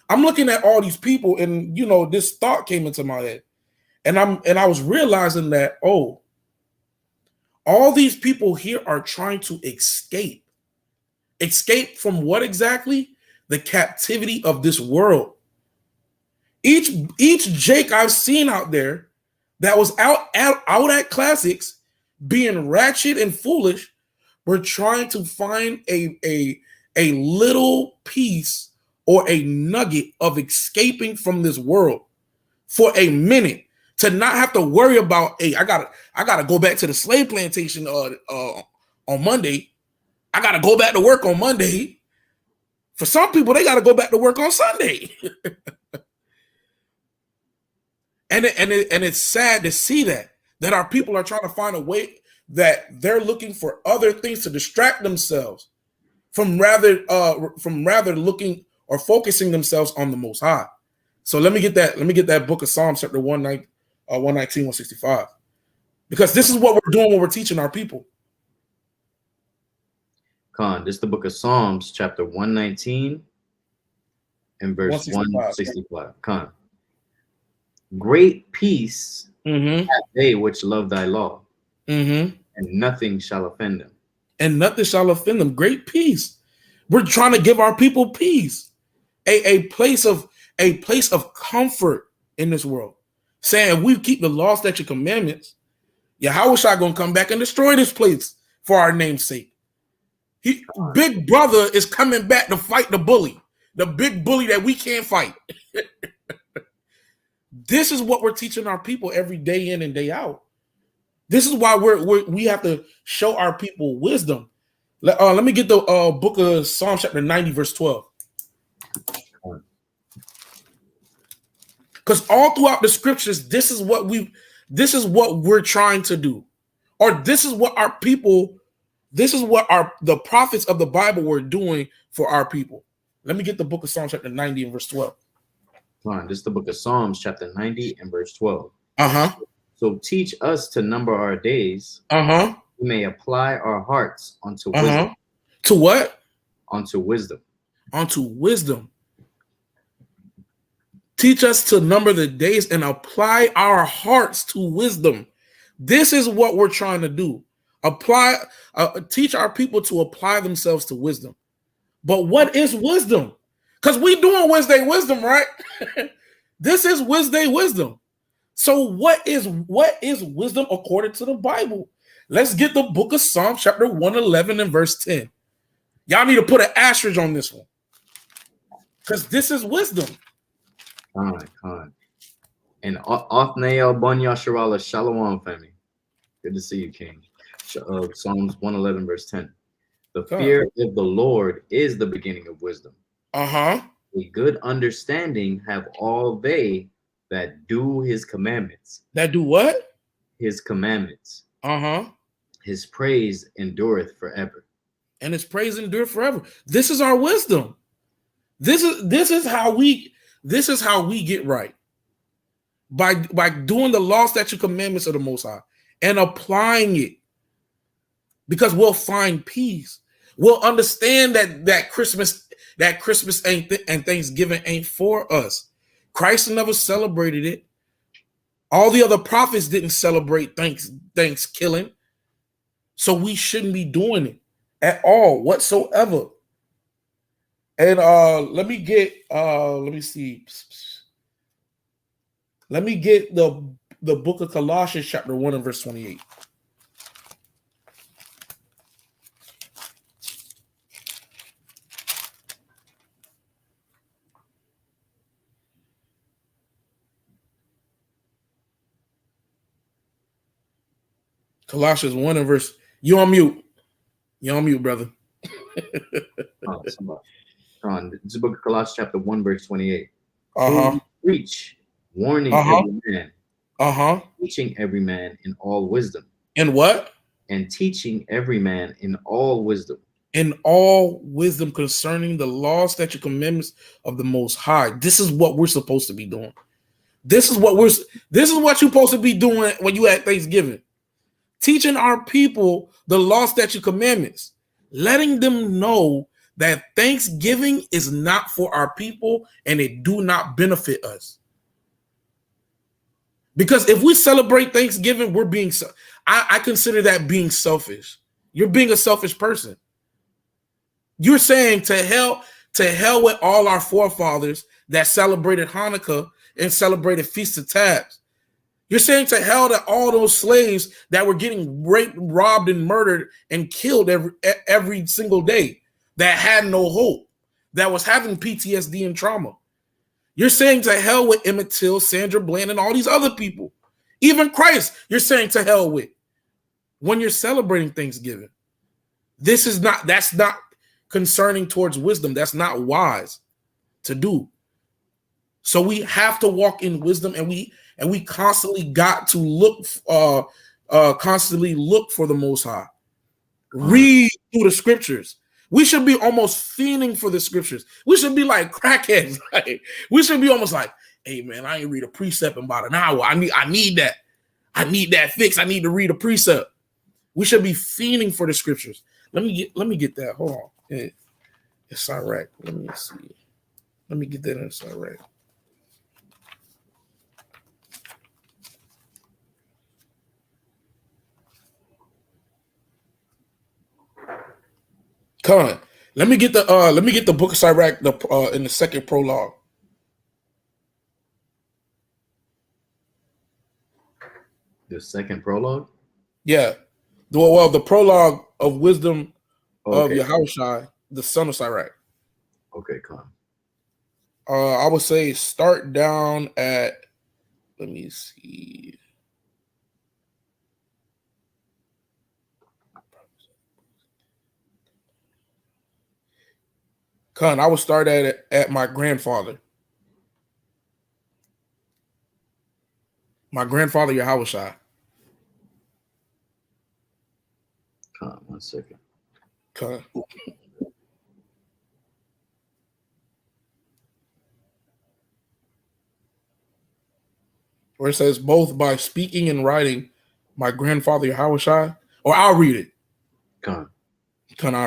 I'm looking at all these people, and this thought came into my head, and I was realizing that all these people here are trying to escape from what exactly? The captivity of this world. Each Jake I've seen out there that was out at Classics being ratchet and foolish, we're trying to find a little piece or a nugget of escaping from this world for a minute, to not have to worry about, hey, I gotta go back to the slave plantation on Monday. I gotta go back to work on Monday. For some people, they gotta go back to work on Sunday. And it's sad to see that our people are trying to find a way, that they're looking for other things to distract themselves from rather looking or focusing themselves on the Most High. So let me get that book of Psalms, chapter 119, 165. Because this is what we're doing when we're teaching our people. This is the book of Psalms, chapter 119 and verse 165. Great peace have they which love thy law, and nothing shall offend them. And nothing shall offend them. Great peace. We're trying to give our people peace, a place of comfort in this world. Saying if we keep the law, statute, commandments, Yahweh Shai gonna come back and destroy this place for our name's sake. Big brother is coming back to fight the bully, the big bully that we can't fight. This is what we're teaching our people every day in and day out. This is why we have to show our people wisdom. Let me get the book of Psalm chapter 90, verse 12. Because all throughout the scriptures, this is what we're trying to do. Or this is what the prophets of the Bible were doing for our people. Let me get the book of Psalm chapter 90 and verse 12. This is the book of Psalms, chapter 90 and verse 12. So teach us to number our days. We may apply our hearts unto wisdom. To what? Unto wisdom. Unto wisdom. Teach us to number the days and apply our hearts to wisdom. This is what we're trying to do. Teach our people to apply themselves to wisdom. But what is wisdom? Because we doing Wednesday wisdom, right? This is Wednesday wisdom. So what is wisdom according to the Bible? Let's get the book of Psalms, chapter 111 and verse 10. Y'all need to put an asterisk on this one, because this is wisdom. Con. And Othnael Bon Yasharala Shalom, family. Good to see you, King. Psalms 111, verse 10. The Come on. fear of the Lord is the beginning of wisdom. Uh-huh. A good understanding have all they that do his commandments. That do what? His commandments. Uh-huh. His praise endureth forever. And his praise endure forever. This is our wisdom. This is how we get right. By doing the law, statute, commandments of the Most High and applying it. Because we'll find peace. We'll understand that Christmas ain't and Thanksgiving ain't for us. Christ never celebrated it. All the other prophets didn't celebrate Thanksgiving. So we shouldn't be doing it at all whatsoever. And let me get the book of Colossians chapter 1 and verse 28. Colossians 1 and verse. You on mute. You on mute, brother. This is the book of Colossians chapter 1, verse 28. Uh-huh. Preach, warning every man. Uh-huh. Teaching every man in all wisdom. In what? And teaching every man in all wisdom. In all wisdom concerning the law, statute, commandments of the Most High. This is what we're supposed to be doing. This is what you're supposed to be doing when you at Thanksgiving. Teaching our people the law, statute, commandments. Letting them know that Thanksgiving is not for our people and it do not benefit us. Because if we celebrate Thanksgiving, we're being, I consider that being selfish. You're being a selfish person. You're saying to hell with all our forefathers that celebrated Hanukkah and celebrated Feast of Tabs. You're saying to hell to all those slaves that were getting raped, robbed, and murdered and killed every single day, that had no hope, that was having PTSD and trauma. You're saying to hell with Emmett Till, Sandra Bland, and all these other people. Even Christ, you're saying to hell with. When you're celebrating Thanksgiving, that's not concerning towards wisdom. That's not wise to do. So we have to walk in wisdom, and we constantly got to look for the Most High. Read through the scriptures. We should be almost fiending for the scriptures. We should be like crackheads. Right? We should be almost like, hey man, I ain't read a precept in about an hour. I need that. I need that fix. I need to read a precept. We should be fiending for the scriptures. Let me get that. Hold on. It's Iraq. Let me see. Let me get that in Iraq. Come on. Let me get the book of Sirach in the second prologue. The second prologue? Yeah. The prologue of wisdom of Okay. Yahushua, the son of Sirach. Okay, come. I would say start down at, let me see. I would start at my grandfather. My grandfather, Yahushua. Come, 1 second. Where it says both by speaking and writing, my grandfather Yahushua, or I'll read it. I'll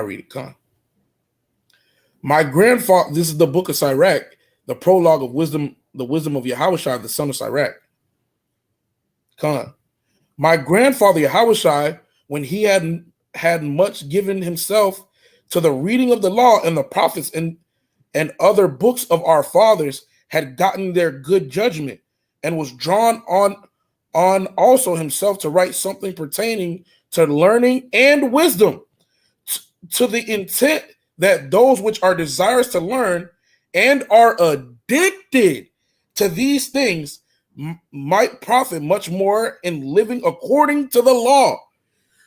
read it. My grandfather, this is the book of Sirach, the prologue of wisdom, the wisdom of Yahushua, the son of Sirach. My grandfather Yahushua, when he had much given himself to the reading of the law and the prophets and other books of our fathers, had gotten their good judgment, and was drawn on also himself to write something pertaining to learning and wisdom, to the intent that those which are desirous to learn and are addicted to these things might profit much more in living according to the law.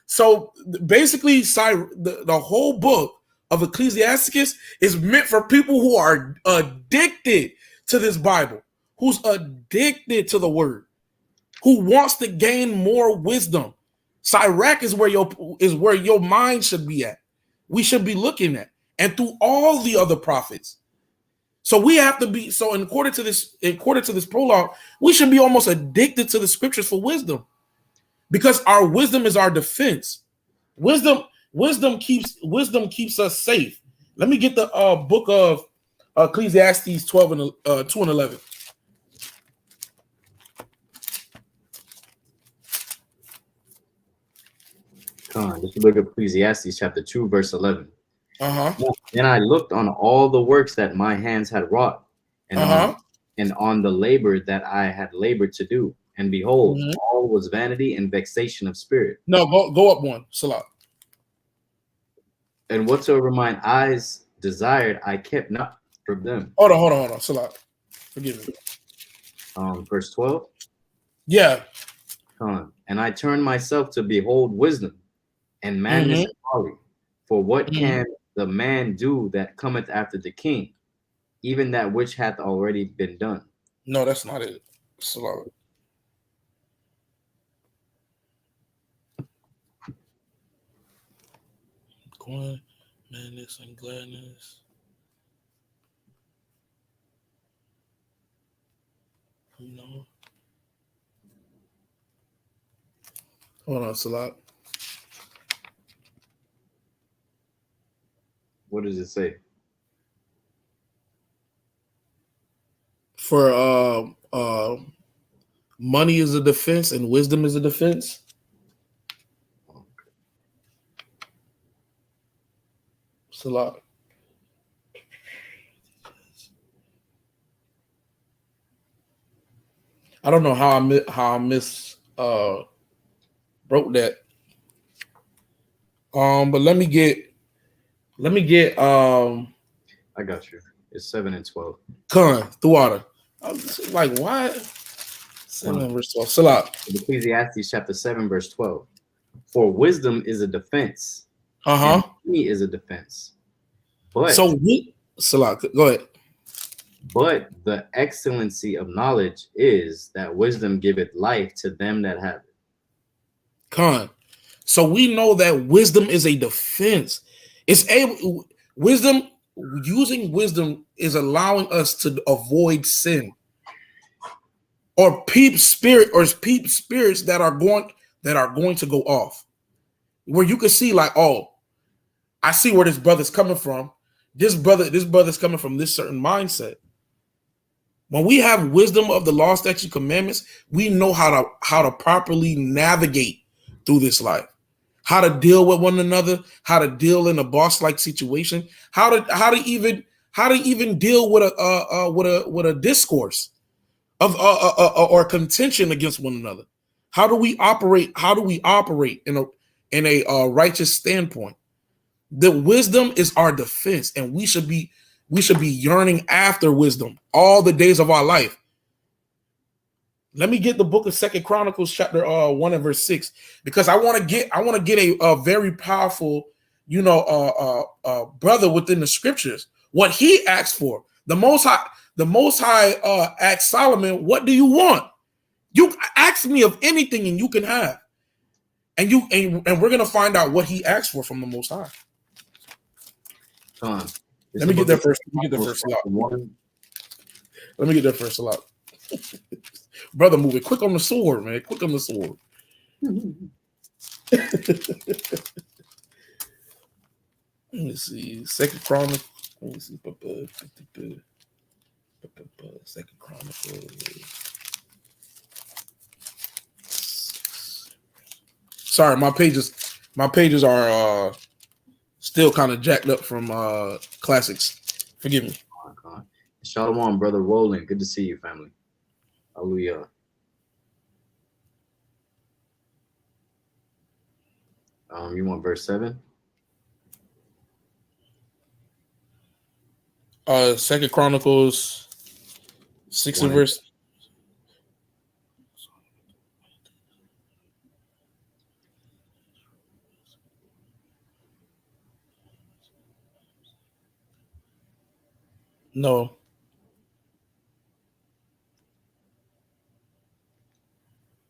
So basically, the whole book of Ecclesiasticus is meant for people who are addicted to this Bible, who's addicted to the word, who wants to gain more wisdom. Sirach is where your mind should be at. We should be looking at, and through all the other prophets. So we have to be, so according to this prologue, we should be almost addicted to the scriptures for wisdom, because our wisdom is our defense. Wisdom keeps us safe. Let me get the book of Ecclesiastes 12 and 2 and 11. Come on, let's look at Ecclesiastes chapter 2, verse 11. Uh-huh. Then I looked on all the works that my hands had wrought, and on the labor that I had labored to do. And behold, all was vanity and vexation of spirit. No, go up one, Salah. And whatsoever mine eyes desired, I kept not from them. Hold on, Salah. Forgive me. Verse 12. Yeah. And I turned myself to behold wisdom and madness and folly. For what can the man do that cometh after the king, even that which hath already been done? No, that's not it. Salah. Corn, madness, and gladness. No. Hold on, Salah. What does it say? For money is a defense and wisdom is a defense. Salah. I don't know how I broke that. But let me get I got you. It's 7 and 12. Khan the water. I was like, why? 7 verse 12. Salah. Ecclesiastes chapter 7, verse 12. For wisdom is a defense. He is a defense. But Salah, go ahead. But the excellency of knowledge is that wisdom giveth life to them that have it. Khan. So we know that wisdom is a defense. Using wisdom is allowing us to avoid sin, or peep spirits that are going to go off, where you can see like, oh, I see where this brother's coming from. This brother's coming from this certain mindset. When we have wisdom of the law, statutes, and commandments, we know how to properly navigate through this life, how to deal with one another, how to deal in a boss-like situation, how to even deal with a discourse of or contention against one another. How do we operate in a righteous standpoint? The wisdom is our defense, and we should be yearning after wisdom all the days of our life. Let me get the book of 2 Chronicles chapter 1 and verse 6, because I want to get a very powerful, brother within the scriptures, what he asked for. The Most High asked Solomon, what do you want? You ask me of anything and you can have. And we're going to find out what he asked for from the Most High. Let me get there first. Let me get there first a lot. Brother, moving quick on the sword, man. Quick on the sword. Let me see. 2 Chronicles. Let me see. 2 Chronicles. Sorry, my pages are still kind of jacked up from classics. Forgive me. Shalom, brother Roland. Good to see you, family. Hallelujah. You want verse 7? 2 Chronicles 6 and verse. No.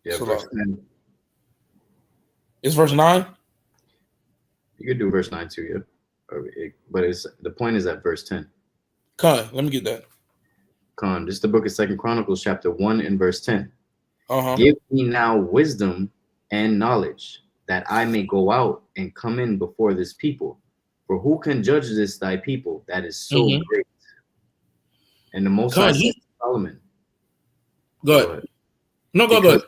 Yeah, So verse 10. It's verse 9. You could do verse 9 too, yeah. But the point is at verse 10. Let me get that. This is the book of 2 Chronicles, chapter 1 and verse 10. Uh-huh. Give me now wisdom and knowledge, that I may go out and come in before this people. For who can judge this thy people that is so great? And the Most High said to Solomon, Go ahead. No, go ahead.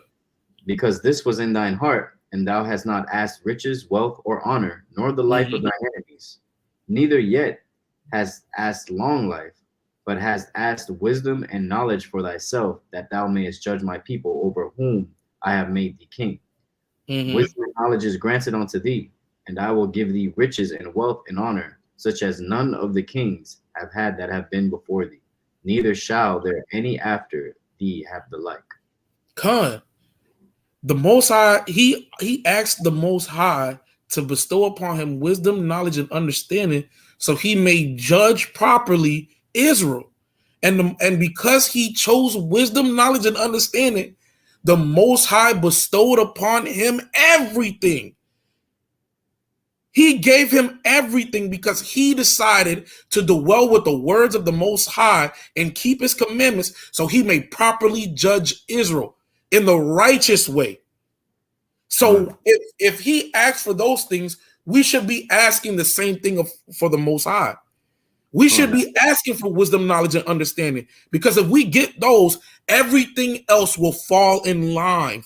Because this was in thine heart, and thou hast not asked riches, wealth, or honor, nor the life of thine enemies, neither yet hast asked long life, but hast asked wisdom and knowledge for thyself, that thou mayest judge my people, over whom I have made thee king. Wisdom and knowledge is granted unto thee, and I will give thee riches and wealth and honor, such as none of the kings have had that have been before thee, neither shall there any after thee have the like. The Most High, he asked the Most High to bestow upon him wisdom, knowledge, and understanding, so he may judge properly Israel. And because he chose wisdom, knowledge, and understanding, the Most High bestowed upon him everything. He gave him everything because he decided to dwell with the words of the Most High and keep his commandments, so he may properly judge Israel in the righteous way. So if he asked for those things, we should be asking the same thing for the Most High. We should be asking for wisdom, knowledge, and understanding, because if we get those, everything else will fall in line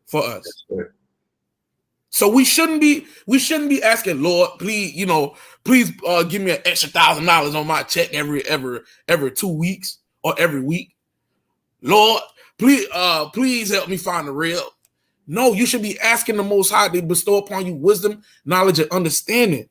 for us. So we shouldn't be asking, Lord, please, please give me an extra $1,000 on my check every 2 weeks or every week. Lord, please help me find the real. No, you should be asking the Most High to bestow upon you wisdom, knowledge, and understanding.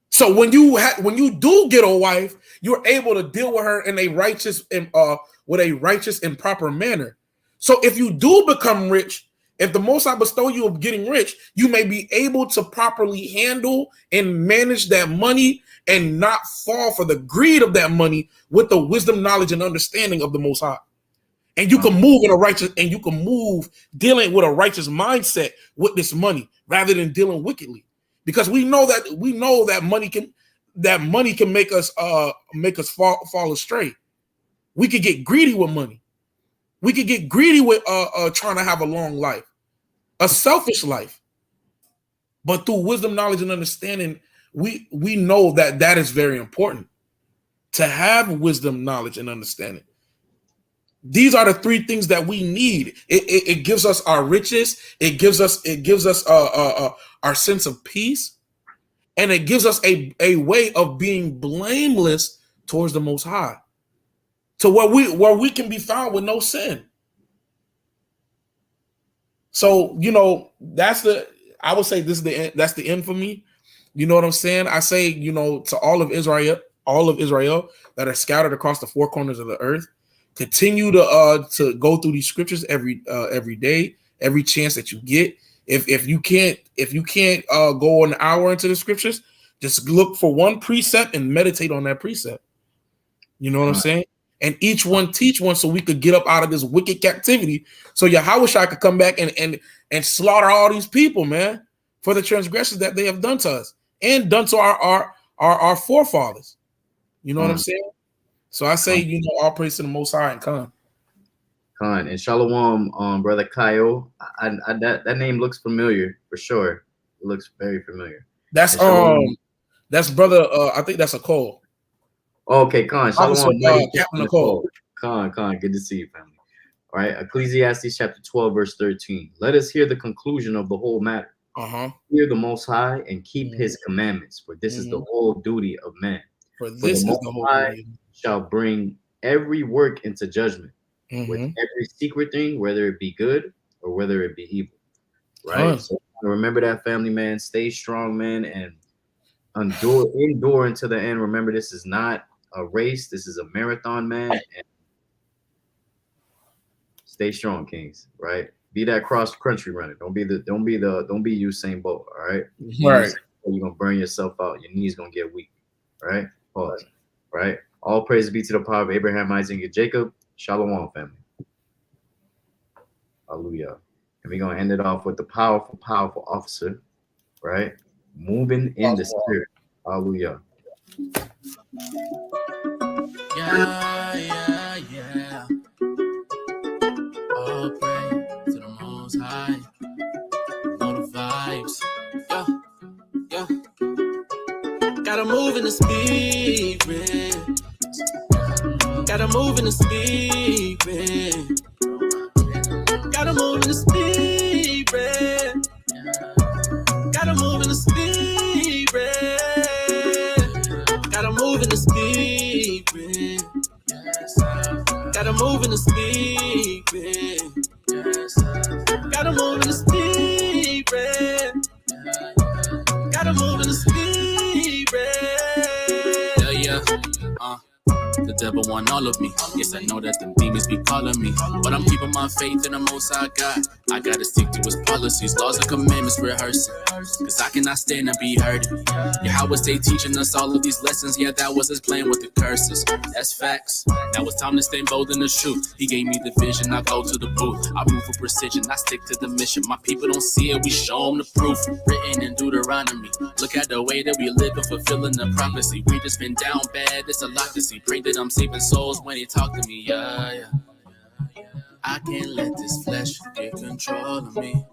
So when you do get a wife, you're able to deal with her in a righteous and proper manner. So if you do become rich, if the Most High bestow you of getting rich, you may be able to properly handle and manage that money and not fall for the greed of that money with the wisdom, knowledge, and understanding of the Most High. And you can move dealing with a righteous mindset with this money rather than dealing wickedly, because we know that money can make us fall astray. We could get greedy with money. We could get greedy with trying to have a long life, a selfish life. But through wisdom, knowledge, and understanding, we know that is very important, to have wisdom, knowledge, and understanding. These are the three things that we need. It gives us our riches. It gives us our sense of peace, and it gives us a way of being blameless towards the Most High, to where we can be found with no sin. So I would say that's the end for me. You know what I'm saying? I say, to all of Israel that are scattered across the four corners of the earth, continue to go through these scriptures every day, every chance that you get. If you can't go an hour into the scriptures, just look for one precept and meditate on that precept. You know what I'm saying? And each one teach one, so we could get up out of this wicked captivity, so Yahushua could come back and slaughter all these people, man, for the transgressions that they have done to us and done to our forefathers. You know what I'm saying? So I say, all praise to the Most High and Khan. And Shalom, brother Kyle. That name looks familiar for sure. It looks very familiar. That's brother. I think that's a call. Okay, Khan. Shalom, Captain Nicole. Khan. Good to see you, family. All right, Ecclesiastes chapter 12, verse 13. Let us hear the conclusion of the whole matter. Fear the Most High and keep His commandments, for this is the whole duty of man. For this is the whole duty. Shall bring every work into judgment, with every secret thing, whether it be good or whether it be evil. Right. So remember that, family, man. Stay strong, man, and endure until the end. Remember, this is not a race. This is a marathon, man. And stay strong, Kings. Right. Be that cross country runner. Don't be Usain Bolt. All right. Right. You're gonna burn yourself out. Your knees gonna get weak. Right. Pause. Right. All praise be to the power of Abraham, Isaac, and Jacob. Shalom, family. Hallelujah. And we're going to end it off with the powerful, powerful officer, right? Moving in the spirit. Hallelujah. Yeah. All praise to the Most High. Know the vibes. Yeah. Gotta move in the spirit. Gotta move in the spirit. Gotta move in the spirit. Gotta move in the spirit. Gotta move in the spirit. Gotta move in the spirit. Gotta move in the spirit. Gotta move in the spirit. Yeah. The devil want all of me. Yes, I know that them demons be calling me, but I'm keeping my faith in the Most High God. I gotta stick to his policies, laws and commandments rehearsing, cause I cannot stand to be hurting. Yeah, how was they teaching us all of these lessons? Yeah, that was his plan with the curses. That's facts. Now it's time to stay bold in the truth. He gave me the vision, I go to the booth. I move with precision, I stick to the mission. My people don't see it, we show them the proof. Written in Deuteronomy. Look at the way that we live and fulfilling the prophecy. We just been down bad, it's a lot to see. Pray that I'm saving souls when he talk to me, yeah. I can't let this flesh get control of me.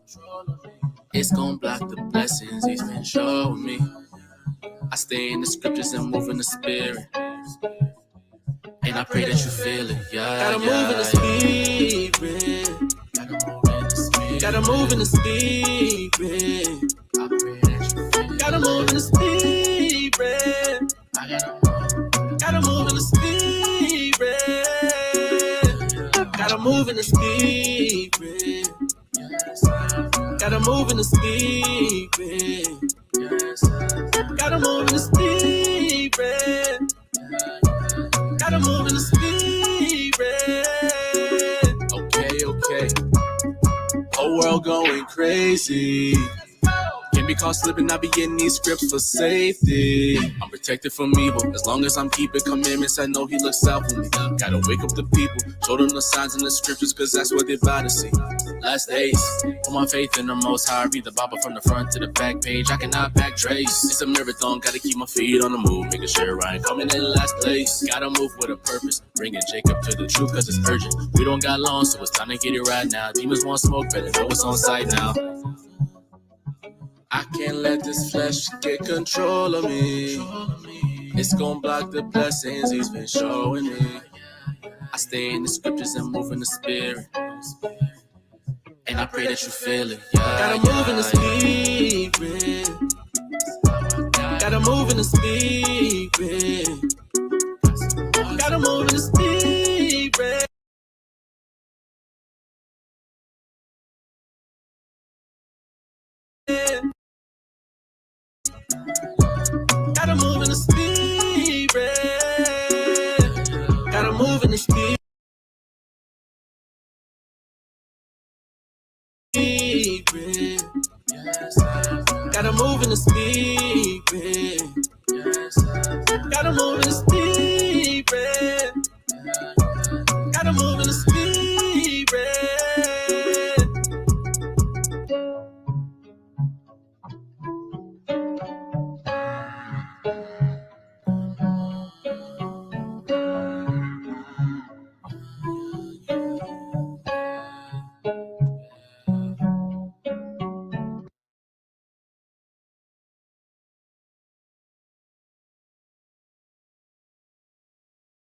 It's gonna block the blessings he's been showing me. I stay in the scriptures and move in the spirit, and I pray that you feel it, yeah. Gotta move in the spirit. Gotta move in the spirit. I pray that you feel it. Gotta move in the spirit. Gotta move in the spirit. Gotta move in the spirit. Gotta move in the spirit. Gotta move in the spirit. Gotta move in the spirit. Okay. Whole world going crazy. Can't be caught slipping, I be getting these scripts for safety. I'm protected from evil, as long as I'm keeping commandments, I know he looks out for me. Gotta wake up the people, show them the signs in the scriptures, cause that's what they about to see. Last days, put my faith in the Most High, read the Bible from the front to the back page, I cannot back trace. It's a marathon, gotta keep my feet on the move, making sure I ain't coming in last place. Gotta move with a purpose, bringing Jacob to the truth, cause it's urgent. We don't got long, so it's time to get it right now. Demons want smoke, better know it's on sight now. I can't let this flesh get control of me. It's gonna block the blessings he's been showing me. I stay in the scriptures and move in the spirit, and I pray that you feel it, yeah. Gotta move in the spirit. Gotta move in the spirit. Gotta move in the spirit. Gotta move in the spirit. Gotta move in the spirit. Gotta move in the spirit. Gotta move in the spirit.